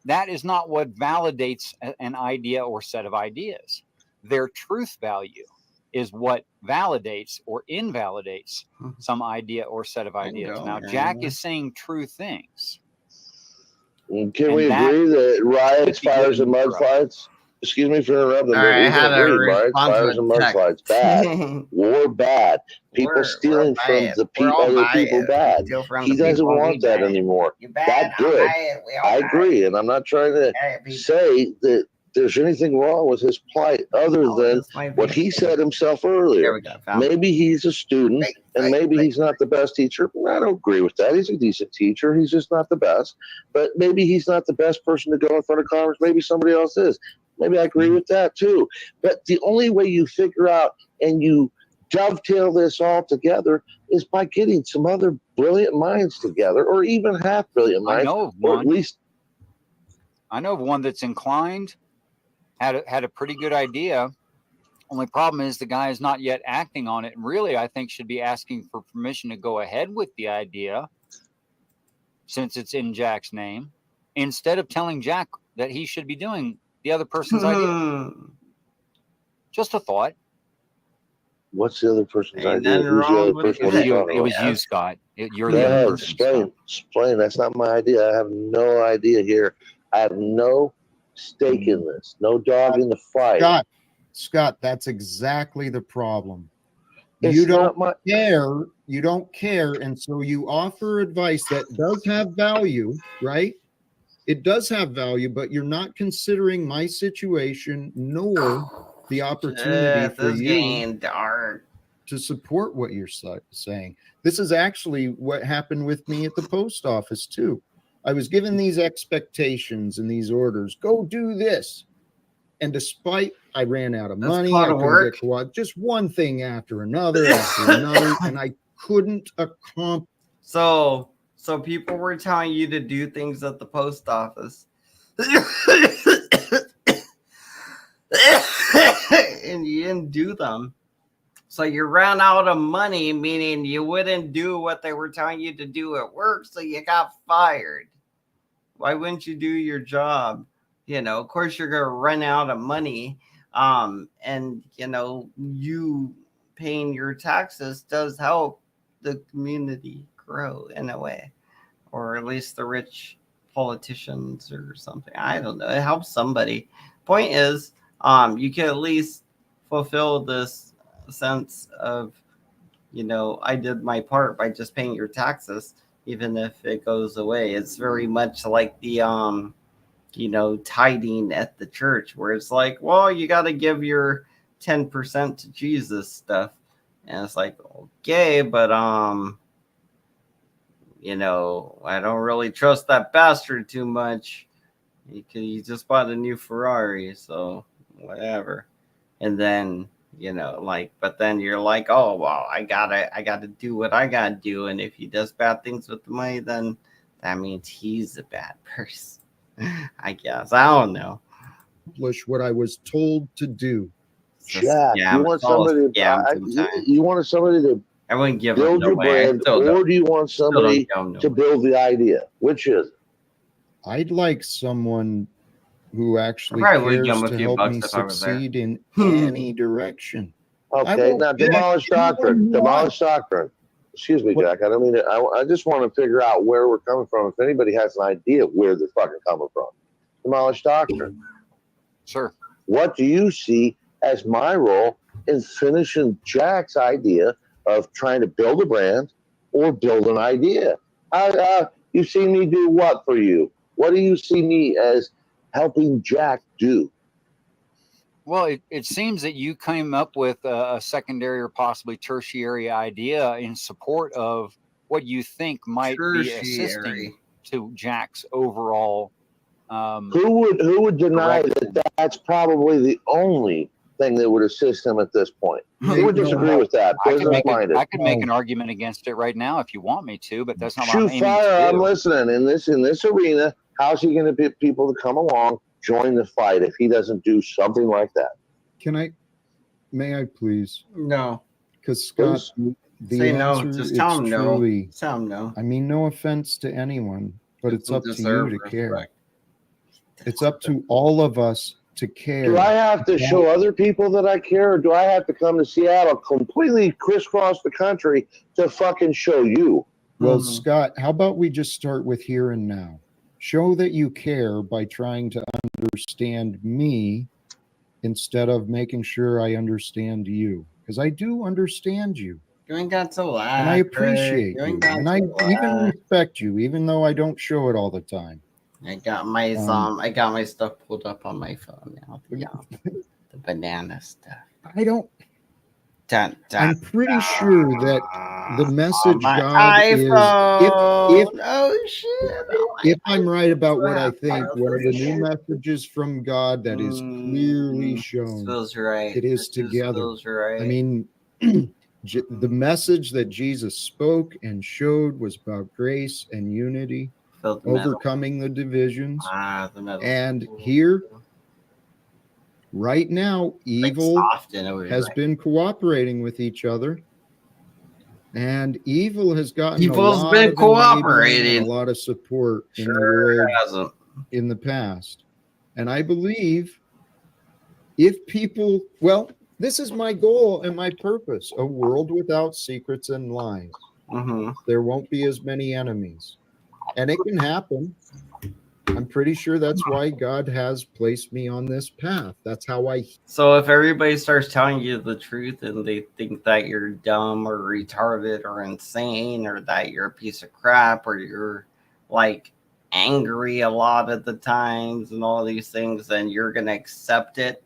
that is not what validates an idea or set of ideas. Their truth value is what validates or invalidates some idea or set of ideas. Now, Jack is saying true things. Can we agree that riots, fires, and mudfights? Excuse me for interrupting. All right, we can agree, riots, fires, and mudfights bad. War bad. People stealing from the other people bad. He doesn't want that anymore. That good. I agree, and I'm not trying to say that there's anything wrong with his plight other than what he said himself earlier. Maybe he's a student and maybe he's not the best teacher. I don't agree with that. He's a decent teacher. He's just not the best. But maybe he's not the best person to go in front of Congress. Maybe somebody else is. Maybe I agree with that too. But the only way you figure out and you dovetail this all together is by getting some other brilliant minds together, or even half brilliant minds. I know of or one. At least I know of one that's inclined. Had a pretty good idea. Only problem is the guy is not yet acting on it. And really, I think should be asking for permission to go ahead with the idea, since it's in Jack's name, instead of telling Jack that he should be doing the other person's idea. Just a thought. What's the other person's idea? Who's the other person? It was you, Scott. You're the other person. Explain. That's not my idea. I have no idea here. I have no stake in this. No dog in the fight. Scott, that's exactly the problem. It's you don't care. You don't care, and so you offer advice that does have value, right? It does have value, but you're not considering my situation nor the opportunity for you to support what you're saying. This is actually what happened with me at the post office too. I was given these expectations and these orders. Go do this. And despite I ran out of money, I couldn't get just one thing after another, and I couldn't accomplish. So So people were telling you to do things at the post office. And you didn't do them. So you ran out of money, meaning you wouldn't do what they were telling you to do at work, so you got fired. Why wouldn't you do your job? You know, of course you're going to run out of money. And, you know, you paying your taxes does help the community grow in a way, or at least the rich politicians or something. I don't know. It helps somebody. Point is, you can at least fulfill this sense of, you know, I did my part by just paying your taxes, even if it goes away. It's very much like the you know, tithing at the church, where it's like, well, you got to give your 10% to Jesus stuff, and it's like, okay, but you know, I don't really trust that bastard too much. He just bought a new Ferrari, so whatever. And then, you know, like, but then you're like, oh well, I gotta do what I gotta do, and if he does bad things with the money, then that means he's a bad person. I guess. I don't know. Accomplish what I was told to do. Jack, you want somebody you want somebody to I wouldn't give build your brand, or do you want somebody to build the idea? Which is it? I'd like someone who actually cares to help me succeed in any direction. Okay, now demolish doctrine. Demolish doctrine. Excuse me, Jack. I don't mean to. I just want to figure out where we're coming from. If anybody has an idea where they're fucking coming from, demolish doctrine. Sure. What do you see as my role in finishing Jack's idea of trying to build a brand or build an idea? You see me do what for you? What do you see me as helping Jack do? Well, it seems that you came up with a secondary or possibly tertiary idea in support of what you think might be assisting to Jack's overall. Who would deny that that's probably the only thing that would assist him at this point? Who would disagree with that? I could make an argument against it right now if you want me to, but that's not what I'm aiming fire, to do. I'm listening. In this arena, how's he going to get people to come along, join the fight if he doesn't do something like that? May I please? No. Because Scott, the answer just tell him truly, no. Tell him no. I mean, no offense to anyone, but it's up to you to care. It's up to all of us to care. Do I have to show other people that I care, or do I have to come to Seattle, completely crisscross the country to fucking show you? Well, Scott, how about we just start with here and now? Show that you care by trying to understand me instead of making sure I understand you. Because I do understand you. You ain't got to laugh. And I appreciate you. And I even respect you, even though I don't show it all the time. I got my I got my stuff pulled up on my phone now. The banana stuff. I don't. I'm pretty sure that the message God is. If I'm right about what I think, one of the new messages from God that is clearly shown, it is together. I mean, the message that Jesus spoke and showed was about grace and unity, overcoming the divisions. And here, right now, evil has been cooperating with each other. And evil has gotten a lot of support in the world in the past. And I believe if people, well, this is my goal and my purpose, a world without secrets and lies. There won't be as many enemies. And it can happen. I'm pretty sure that's why God has placed me on this path. That's how I. So if everybody starts telling you the truth and they think that you're dumb or retarded or insane or that you're a piece of crap or you're like angry a lot of the times and all these things, then you're going to accept it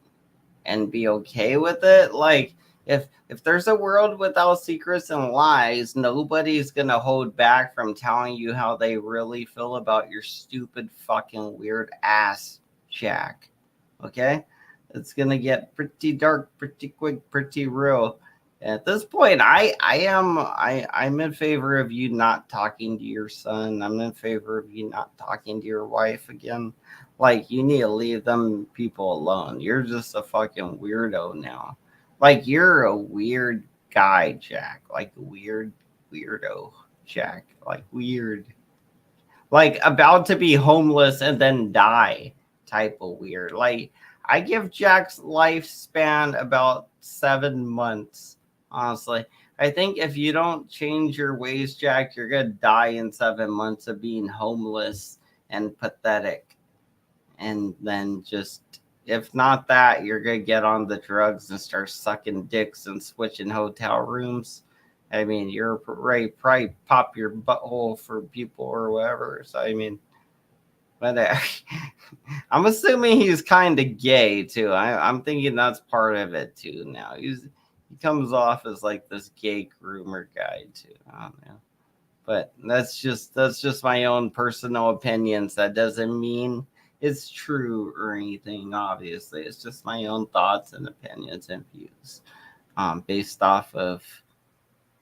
and be okay with it. Like if there's a world without secrets and lies, nobody's going to hold back from telling you how they really feel about your stupid fucking weird ass, Jack. Okay? It's going to get pretty dark, pretty quick, pretty real. At this point, I'm in favor of you not talking to your son. I'm in favor of you not talking to your wife again. Like, you need to leave them people alone. You're just a fucking weirdo now. Like, you're a weird guy, Jack. Like, a weirdo, Jack. Like, weird. Like, about to be homeless and then die type of weird. Like, I give Jack's lifespan about 7 months. Honestly, I think if you don't change your ways, Jack, you're going to die in 7 months of being homeless and pathetic. And then just, if not that, you're going to get on the drugs and start sucking dicks and switching hotel rooms. I mean, you're ready to probably pop your butthole for people or whatever. So, I mean, but I'm assuming he's kind of gay too. I'm thinking that's part of it too now. He comes off as like this gay groomer guy too. I don't know, but that's just my own personal opinions. That doesn't mean it's true or anything. Obviously, it's just my own thoughts and opinions and views, based off of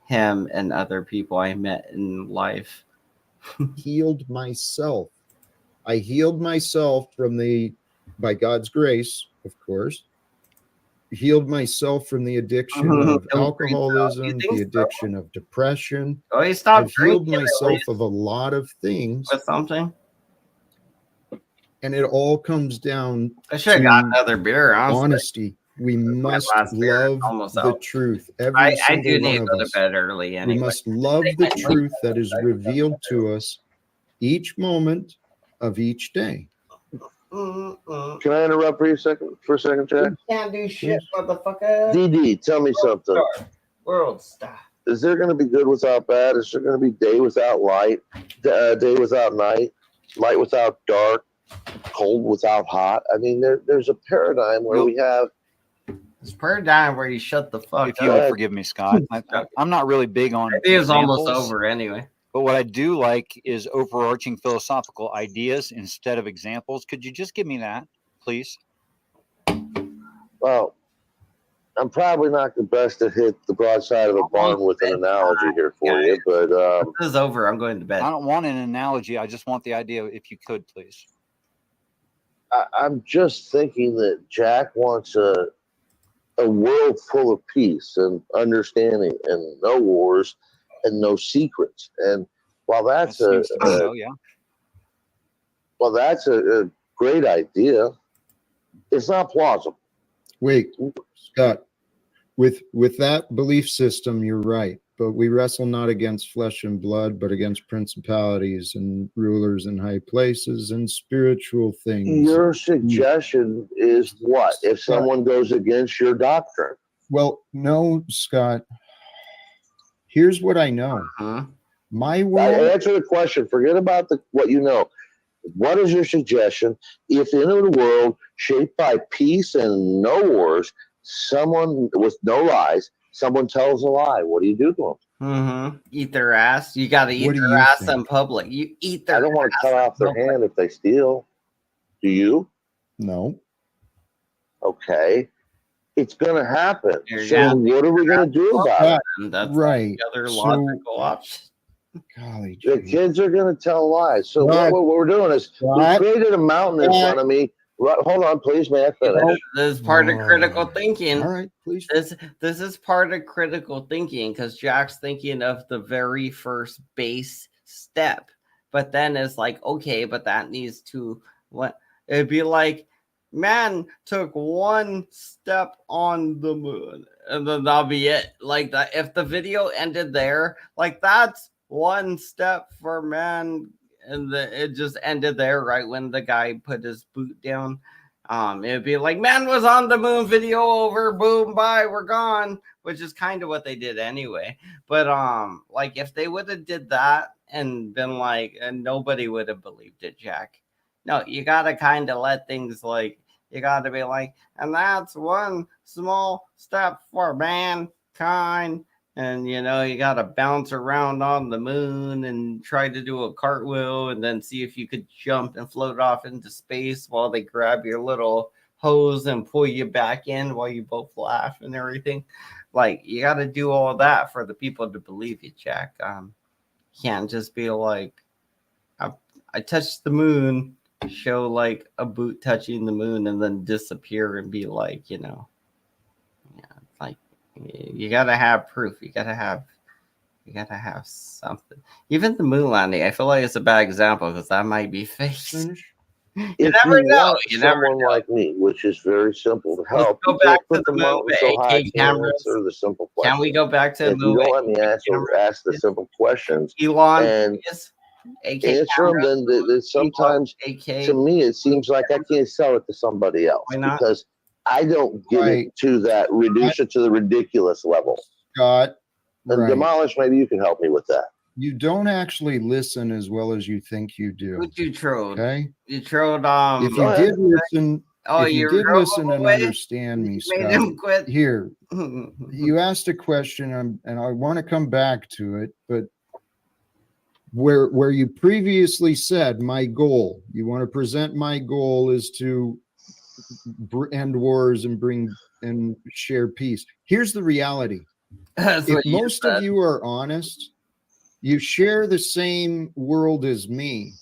him and other people I met in life. Healed myself. I healed myself by God's grace, of course. Healed myself from the addiction of alcoholism, the addiction of depression. Oh, he stopped I've healed myself of a lot of things. With something. And it all comes down I should have got another beer. Honestly. Honesty. We must love the truth. I do need to go to bed early anyway. We must love the truth that is revealed to us each moment of each day. Can I interrupt for a second, Jack? You can't do shit, motherfucker. DD, tell me something. World star. Is there going to be good without bad? Is there going to be day without light, day without night, light without dark, cold without hot? I mean, there's a paradigm where we have. It's paradigm where you shut the fuck up. If you would forgive me, Scott, I'm not really big on. It is almost over anyway. But what I do like is overarching philosophical ideas instead of examples. Could you just give me that, please? Well, I'm probably not the best to hit the broadside of a barn with an analogy here for you, but this is over. I'm going to bed. I don't want an analogy. I just want the idea. If you could, please. I'm just thinking that Jack wants a world full of peace and understanding and no wars and no secrets. And while that's a great idea, it's not plausible. Wait, Scott, with that belief system, you're right. But we wrestle not against flesh and blood, but against principalities and rulers in high places and spiritual things. Your suggestion is what? If someone goes against your doctrine? Well, no, Scott. Here's what I know. My world. Answer the question. Forget about what you know. What is your suggestion? If in a world shaped by peace and no wars, someone with no lies, someone tells a lie, what do you do to them? Eat their ass. You got to eat their ass in public. You eat their ass. I don't want to cut off their hand if they steal. Do you? No. Okay. It's going to happen. So what are we going to do about it? That's right. The other logical option. Golly, the kids are going to tell lies. So what we're doing is we created a mountain in front of me. Right, hold on, please, may I finish? This is part of critical thinking. All right, please. This is part of critical thinking because Jack's thinking of the very first base step, but then it's like, okay, but that needs to what? It'd be like, man took one step on the moon, and then that'll be it. Like that. If the video ended there, like that's one step for man. And it just ended there right when the guy put his boot down. It'd be like, man was on the moon, video over, boom, bye, we're gone, which is kind of what they did anyway. But like if they would have did that and been like, and nobody would have believed it, Jack. No, you gotta kind of let things like, you gotta be like, and that's one small step for mankind. And, you know, you got to bounce around on the moon and try to do a cartwheel and then see if you could jump and float off into space while they grab your little hose and pull you back in while you both laugh and everything. Like, you got to do all that for the people to believe you, Jack. Can't just be like, I touched the moon, show like a boot touching the moon, and then disappear and be like, like, you gotta have proof. You gotta have something. Even the moon landing, I feel like it's a bad example because that might be fake. If you want someone like me, which is very simple to help, go you back can't to put the the mountain so movie, high, I AK can't cameras. answer the simple Can questions. we go back to the If you movie? don't let me ask the simple questions Elon, and AK answer them, cameras, then sometimes to me it seems like I can't sell it to somebody else because I don't get it to that, reduce it to the ridiculous level. Scott, and Demolish, maybe you can help me with that. You don't actually listen as well as you think you do. Who'd you trolled? Okay. You trolled. If you did listen, oh, if you did listen and understand me, made Scott, him quit. Here, you asked a question, and I want to come back to it, but where you previously said my goal, you want to present my goal is to end wars and bring and share peace. Here's the reality. If most of you are honest, you share the same world as me.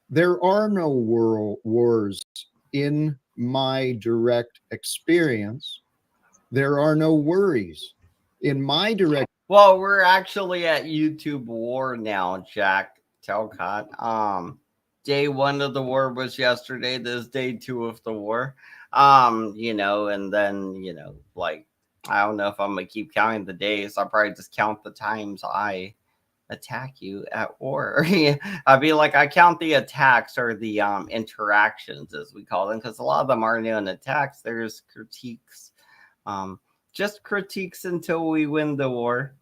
There are no world wars in my direct experience. There are no worries in my direct. Well, we're actually at YouTube war now, Jack Talcott. Day 1 of the war was yesterday. This is day 2 of the war. And then, like, I don't know if I'm gonna keep counting the days. I'll probably just count the times I attack you at war. I'd be like, I count the attacks or the interactions, as we call them, because a lot of them aren't even attacks. There's critiques. Just critiques until we win the war.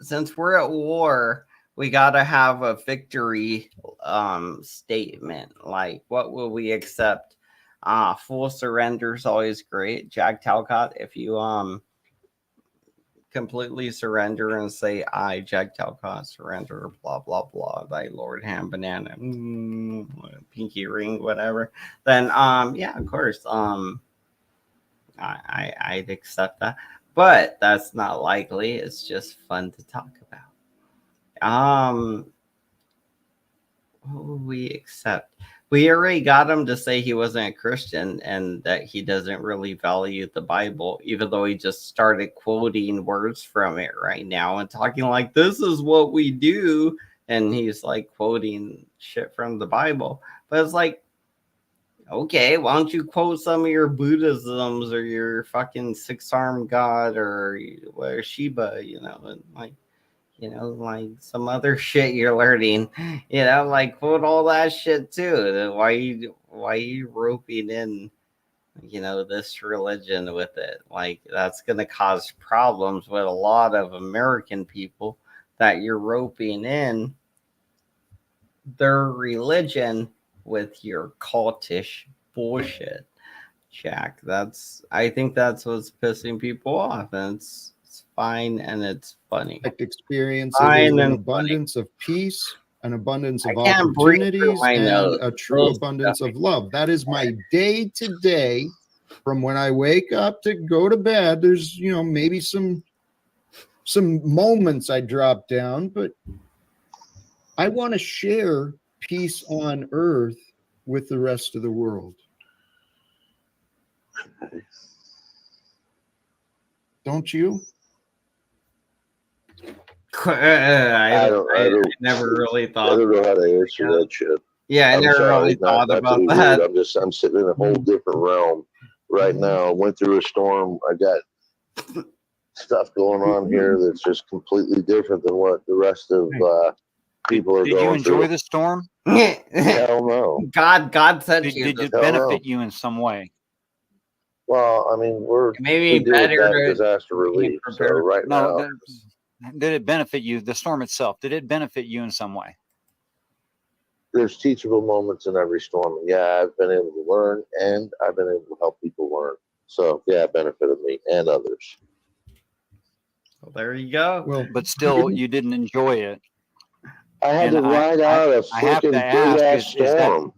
Since we're at war, we gotta have a victory statement. Like, what will we accept? Full surrender is always great. Jack Talcott, if you completely surrender and say, I, Jack Talcott, surrender, blah, blah, blah, thy Lord Handbanana, pinky ring, whatever, then, yeah, of course, I'd accept that, but that's not likely. It's just fun to talk about. What will we accept? We already got him to say he wasn't a Christian and that he doesn't really value the Bible, even though he just started quoting words from it right now and talking like, this is what we do. And he's like quoting shit from the Bible. But it's like, okay, why don't you quote some of your Buddhisms or your fucking 6-armed God or Shiba, and like some other shit you're learning, like quote all that shit too. Why you roping in, this religion with it? Like, that's gonna cause problems with a lot of American people that you're roping in their religion with your cultish bullshit, Jack. I think that's what's pissing people off, and it's fine and it's funny. Experience an abundance of peace, an abundance of opportunities, and a true abundance of love. That is my day to day, from when I wake up to go to bed. There's maybe some moments I drop down, but I want to share peace on earth with the rest of the world. Don't you? I never really thought. I don't know how to answer that shit. Yeah, I never really thought about that. I'm sitting in a whole different realm right now. I went through a storm. I got stuff going on here that's just completely different than what the rest of people are going through. Did you enjoy the storm? Hell no. God sent you. Did it benefit you in some way? Well, I mean, we're doing that disaster relief. So right now, did it benefit you? The storm itself, did it benefit you in some way? There's teachable moments in every storm. Yeah, I've been able to learn, and I've been able to help people learn. So yeah, it benefited me and others. Well, there you go. Well, but still, you didn't enjoy it. I had to ride out a freaking big ass storm.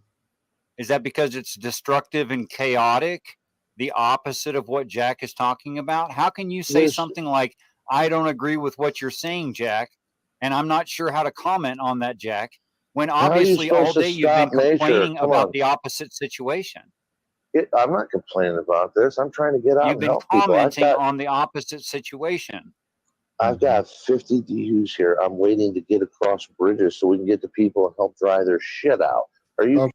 Is that because it's destructive and chaotic? the opposite of what Jack is talking about? How can you say something like, I don't agree with what you're saying, Jack, and I'm not sure how to comment on that, Jack, when obviously all day you've been complaining about the opposite situation? I'm not complaining about this. I'm trying to get out and help people. You've been commenting on the opposite situation. I've got 50 DUs here. I'm waiting to get across bridges so we can get the people and help dry their shit out. Are you?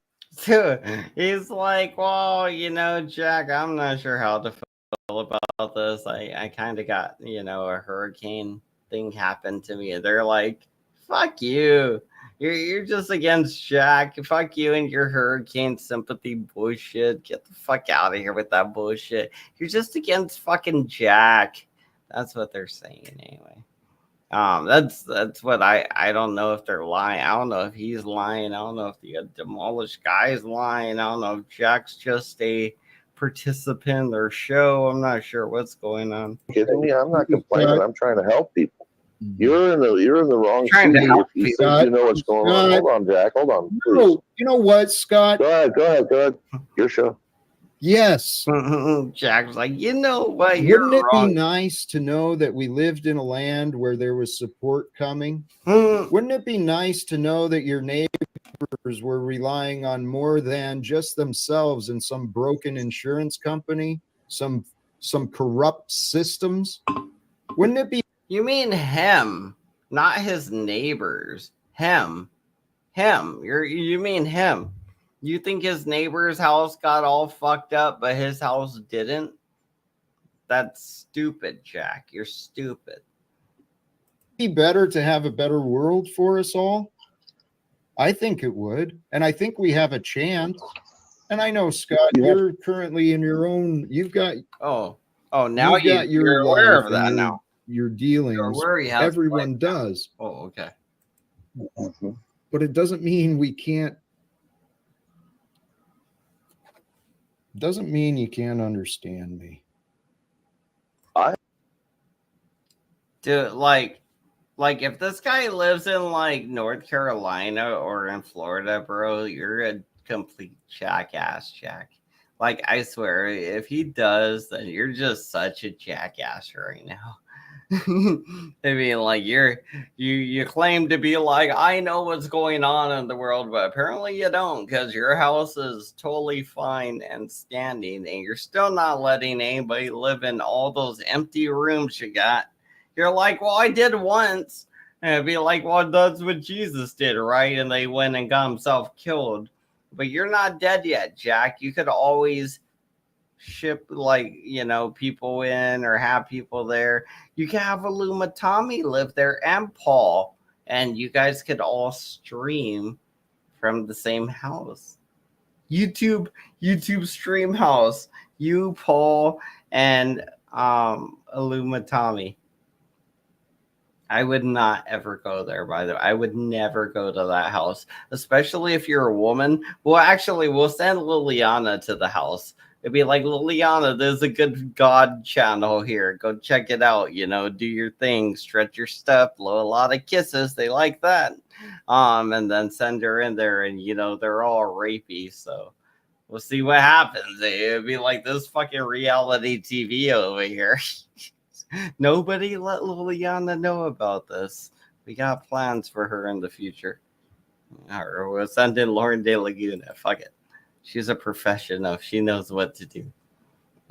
He's like, well, you know, Jack, I'm not sure how to feel about this. I kind of got, you know, a hurricane thing happened to me. And they're like, fuck you. You're just against Jack. Fuck you and your hurricane sympathy bullshit. Get the fuck out of here with that bullshit. You're just against fucking Jack. That's what they're saying anyway. That's what I don't know if they're lying. I don't know if he's lying. I don't know if the demolished guy's lying. I don't know if Jack's just a participant in their show. I'm not sure what's going on. Kidding me? I'm not complaining. I'm trying to help people. You're in the wrong seat if you think you know what's going on. Hold on, Jack. Hold on, please. You know what, Scott? Go ahead. Your show. Yes. Jack's like, you know what? Wouldn't it be nice to know that we lived in a land where there was support coming? Wouldn't it be nice to know that your neighbors were relying on more than just themselves and some broken insurance company, some corrupt systems? Wouldn't it be? You mean him, not his neighbors. Him. You mean him. You think his neighbor's house got all fucked up, but his house didn't? That's stupid, Jack. You're stupid. Be better to have a better world for us all? I think it would. And I think we have a chance. And I know, Scott, you're currently in your own, you've got... Oh, now you're aware of that now. Your dealings. Everyone does. Oh, okay. But it doesn't mean we can't. Doesn't mean you can't understand me. Dude, like if this guy lives in like North Carolina or in Florida, bro, you're a complete jackass, Jack. Like, I swear, if he does, then you're just such a jackass right now. I mean, like, you claim to be like, I know what's going on in the world, but apparently you don't, because your house is totally fine and standing, and you're still not letting anybody live in all those empty rooms you got. You're like, well, I did once. And it'd be like, well, that's what Jesus did, right? And they went and got himself killed. But you're not dead yet, Jack. You could always ship, like, you know, people in or have people there. You can have Tommy live there and Paul, and you guys could all stream from the same house. YouTube stream house. You, Paul, and Tommy. I would not ever go there, by the way. I would never go to that house, especially if you're a woman. Well, actually, we'll send Liliana to the house. It'd be like, Liliana, there's a good God channel here. Go check it out. You know, do your thing, stretch your stuff, blow a lot of kisses. They like that. And then send her in there, and, you know, they're all rapey. So we'll see what happens. It'd be like this fucking reality TV over here. Nobody let Liliana know about this. We got plans for her in the future. Or we'll send in Lauren De Laguna. Fuck it. She's a professional. She knows what to do.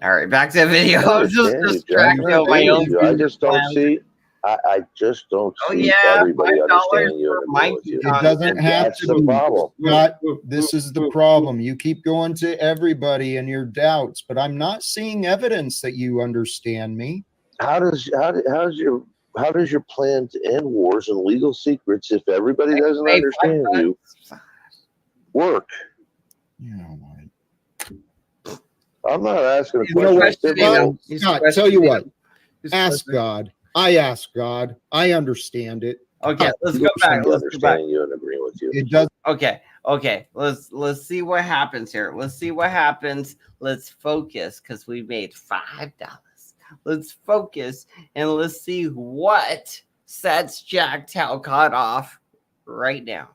All right, back to the video. I'm just distracted by my own. I just don't see. I just don't see everybody understanding you. It doesn't have to be. Scott, this is the problem. You keep going to everybody and your doubts, but I'm not seeing evidence that you understand me. How does your plan to end wars and legal secrets if everybody doesn't understand you work? You know what? I'm not asking a question. Scott, tell you what. Ask God. I ask God. I understand it. Okay, let's go back. Let's go back. You and agree with you. It does. Okay. Let's see what happens here. Let's see what happens. Let's focus, because we made $5. Let's focus and let's see what sets Jack Talcott off right now.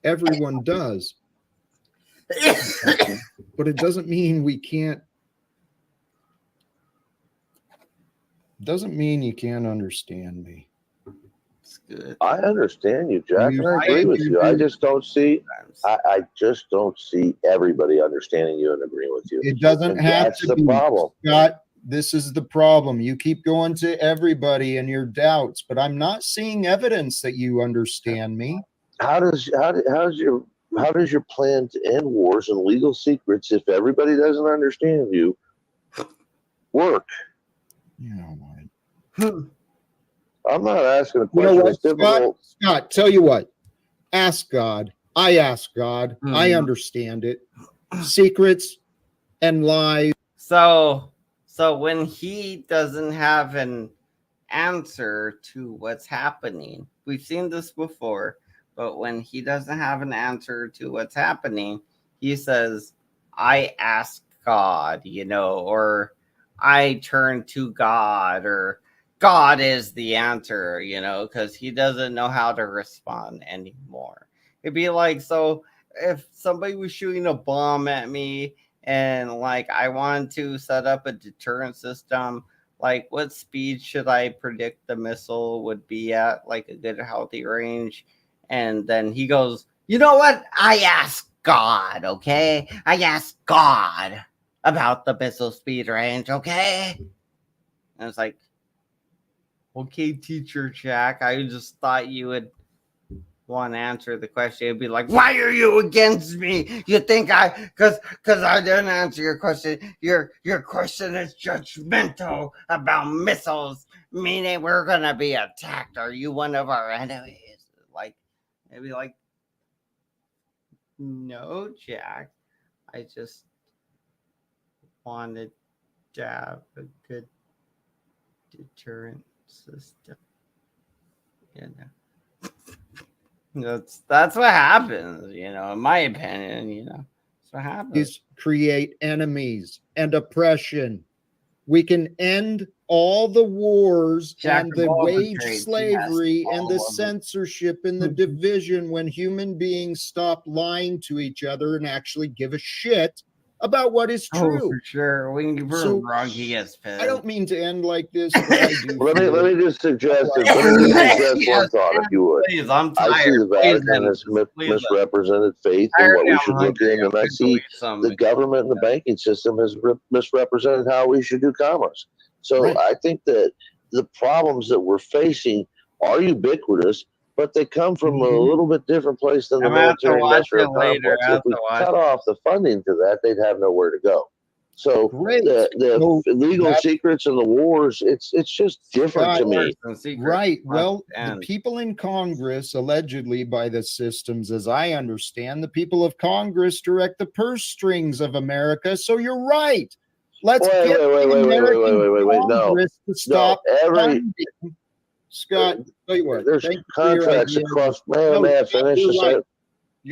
Everyone does. But it doesn't mean we can't. Doesn't mean you can't understand me. It's good. I understand you, Jack, and I agree with you. I just don't see. I just don't see everybody understanding you and agreeing with you. It doesn't And have that's to the be, problem. Scott. This is the problem. You keep going to everybody and your doubts, but I'm not seeing evidence that you understand me. How does your plan to end wars and legal secrets if everybody doesn't understand you work? You know what? I'm not asking a You know question what, that's difficult. Scott, tell you what. Ask God. I ask God. I understand it. Secrets and lies. So when he doesn't have an answer to what's happening, we've seen this before, but when he doesn't have an answer to what's happening, he says, I ask God, or I turn to God, or God is the answer, because he doesn't know how to respond anymore. It'd be like, so if somebody was shooting a bomb at me and like I wanted to set up a deterrent system, like what speed should I predict the missile would be at, like a good healthy range? And then he goes, you know what? I asked God, okay? I asked God about the missile speed range, okay? And it's like, okay, teacher Jack, I just thought you would want to answer the question. It'd be like, why are you against me? You think because I didn't answer your question. Your question is judgmental about missiles, meaning we're gonna be attacked. Are you one of our enemies? Like, it'd be like, no, Jack. I just wanted to have a good deterrent system. That's what happens, in my opinion, that's what happens. Is create enemies and oppression. We can end all the wars and the wage slavery and the censorship and the division when human beings stop lying to each other and actually give a shit about what is true. Oh, for sure. When we're wrong, he gets pissed. I don't mean to end like this, but I do. let me just suggest one thought, if you would. Please, I'm I see tired. the Vatican has misrepresented faith and what we should look in, and I see the government and the banking system has misrepresented how we should do commerce. So I think that the problems that we're facing are ubiquitous, but they come from a little bit different place than the military industrial complex. If we cut off the funding to that, they'd have nowhere to go. So the legal secrets and the wars, it's just different to me. Right. Well, the people in Congress, allegedly by the systems, as I understand, the people of Congress direct the purse strings of America. So you're right. Let's get the Congress to stop. Scott, tell you what, there's contracts across. You're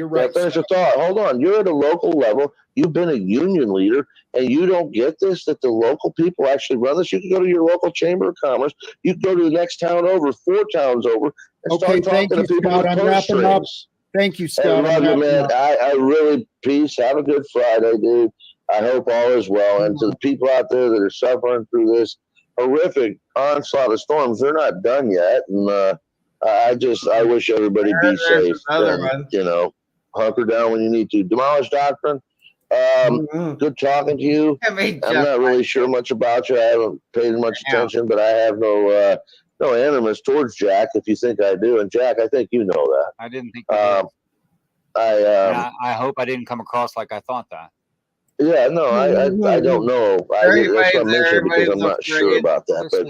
right. Finish the thought. Hold on. You're at a local level. You've been a union leader, and you don't get this, that the local people actually run this. You can go to your local chamber of commerce. You can go to the next town over, 4 towns over, and start talking to people with purse strings. Thank you, Scott. I love you, man. I really, peace. Have a good Friday, dude. I hope all is well. And to the people out there that are suffering through this horrific onslaught of storms, they're not done yet. And I wish everybody be safe. And, hunker down when you need to. Demolish Doctrine. Good talking to you. I'm not really sure much about you. I haven't paid much attention, but I have no animus towards Jack, if you think I do. And Jack, I think you know that. I didn't think you did. I hope I didn't come across like I thought that. Yeah, no, I don't know. That's what I mentioned, because I'm not sure about that. But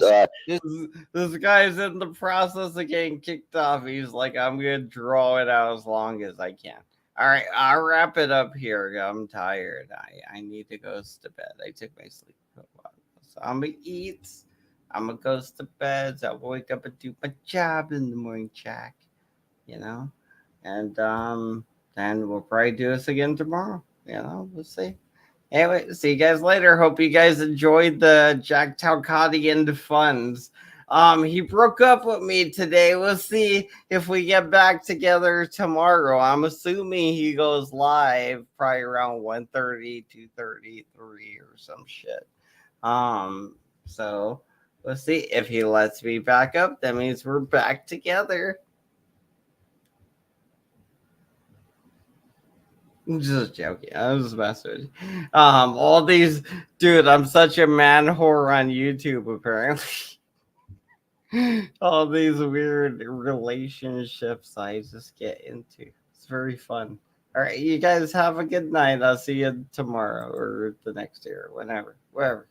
this guy's in the process of getting kicked off. He's like, I'm gonna draw it out as long as I can. All right, I'll wrap it up here. I'm tired. I need to go to bed. I took my sleep for a while. So I'm gonna eat. I'm gonna go to bed. So I'll wake up and do my job in the morning, Jack. And then we'll probably do this again tomorrow. We'll see. Anyway, see you guys later. Hope you guys enjoyed the Jack Talcottian funds. He broke up with me today. We'll see if we get back together tomorrow. I'm assuming he goes live probably around 1:30, 2:33 or some shit. So we'll see if he lets me back up. That means we're back together. I'm just joking. I was messing with you. All these, dude, I'm such a man whore on YouTube, apparently. All these weird relationships I just get into. It's very fun. All right, you guys have a good night. I'll see you tomorrow or the next day or whenever, wherever.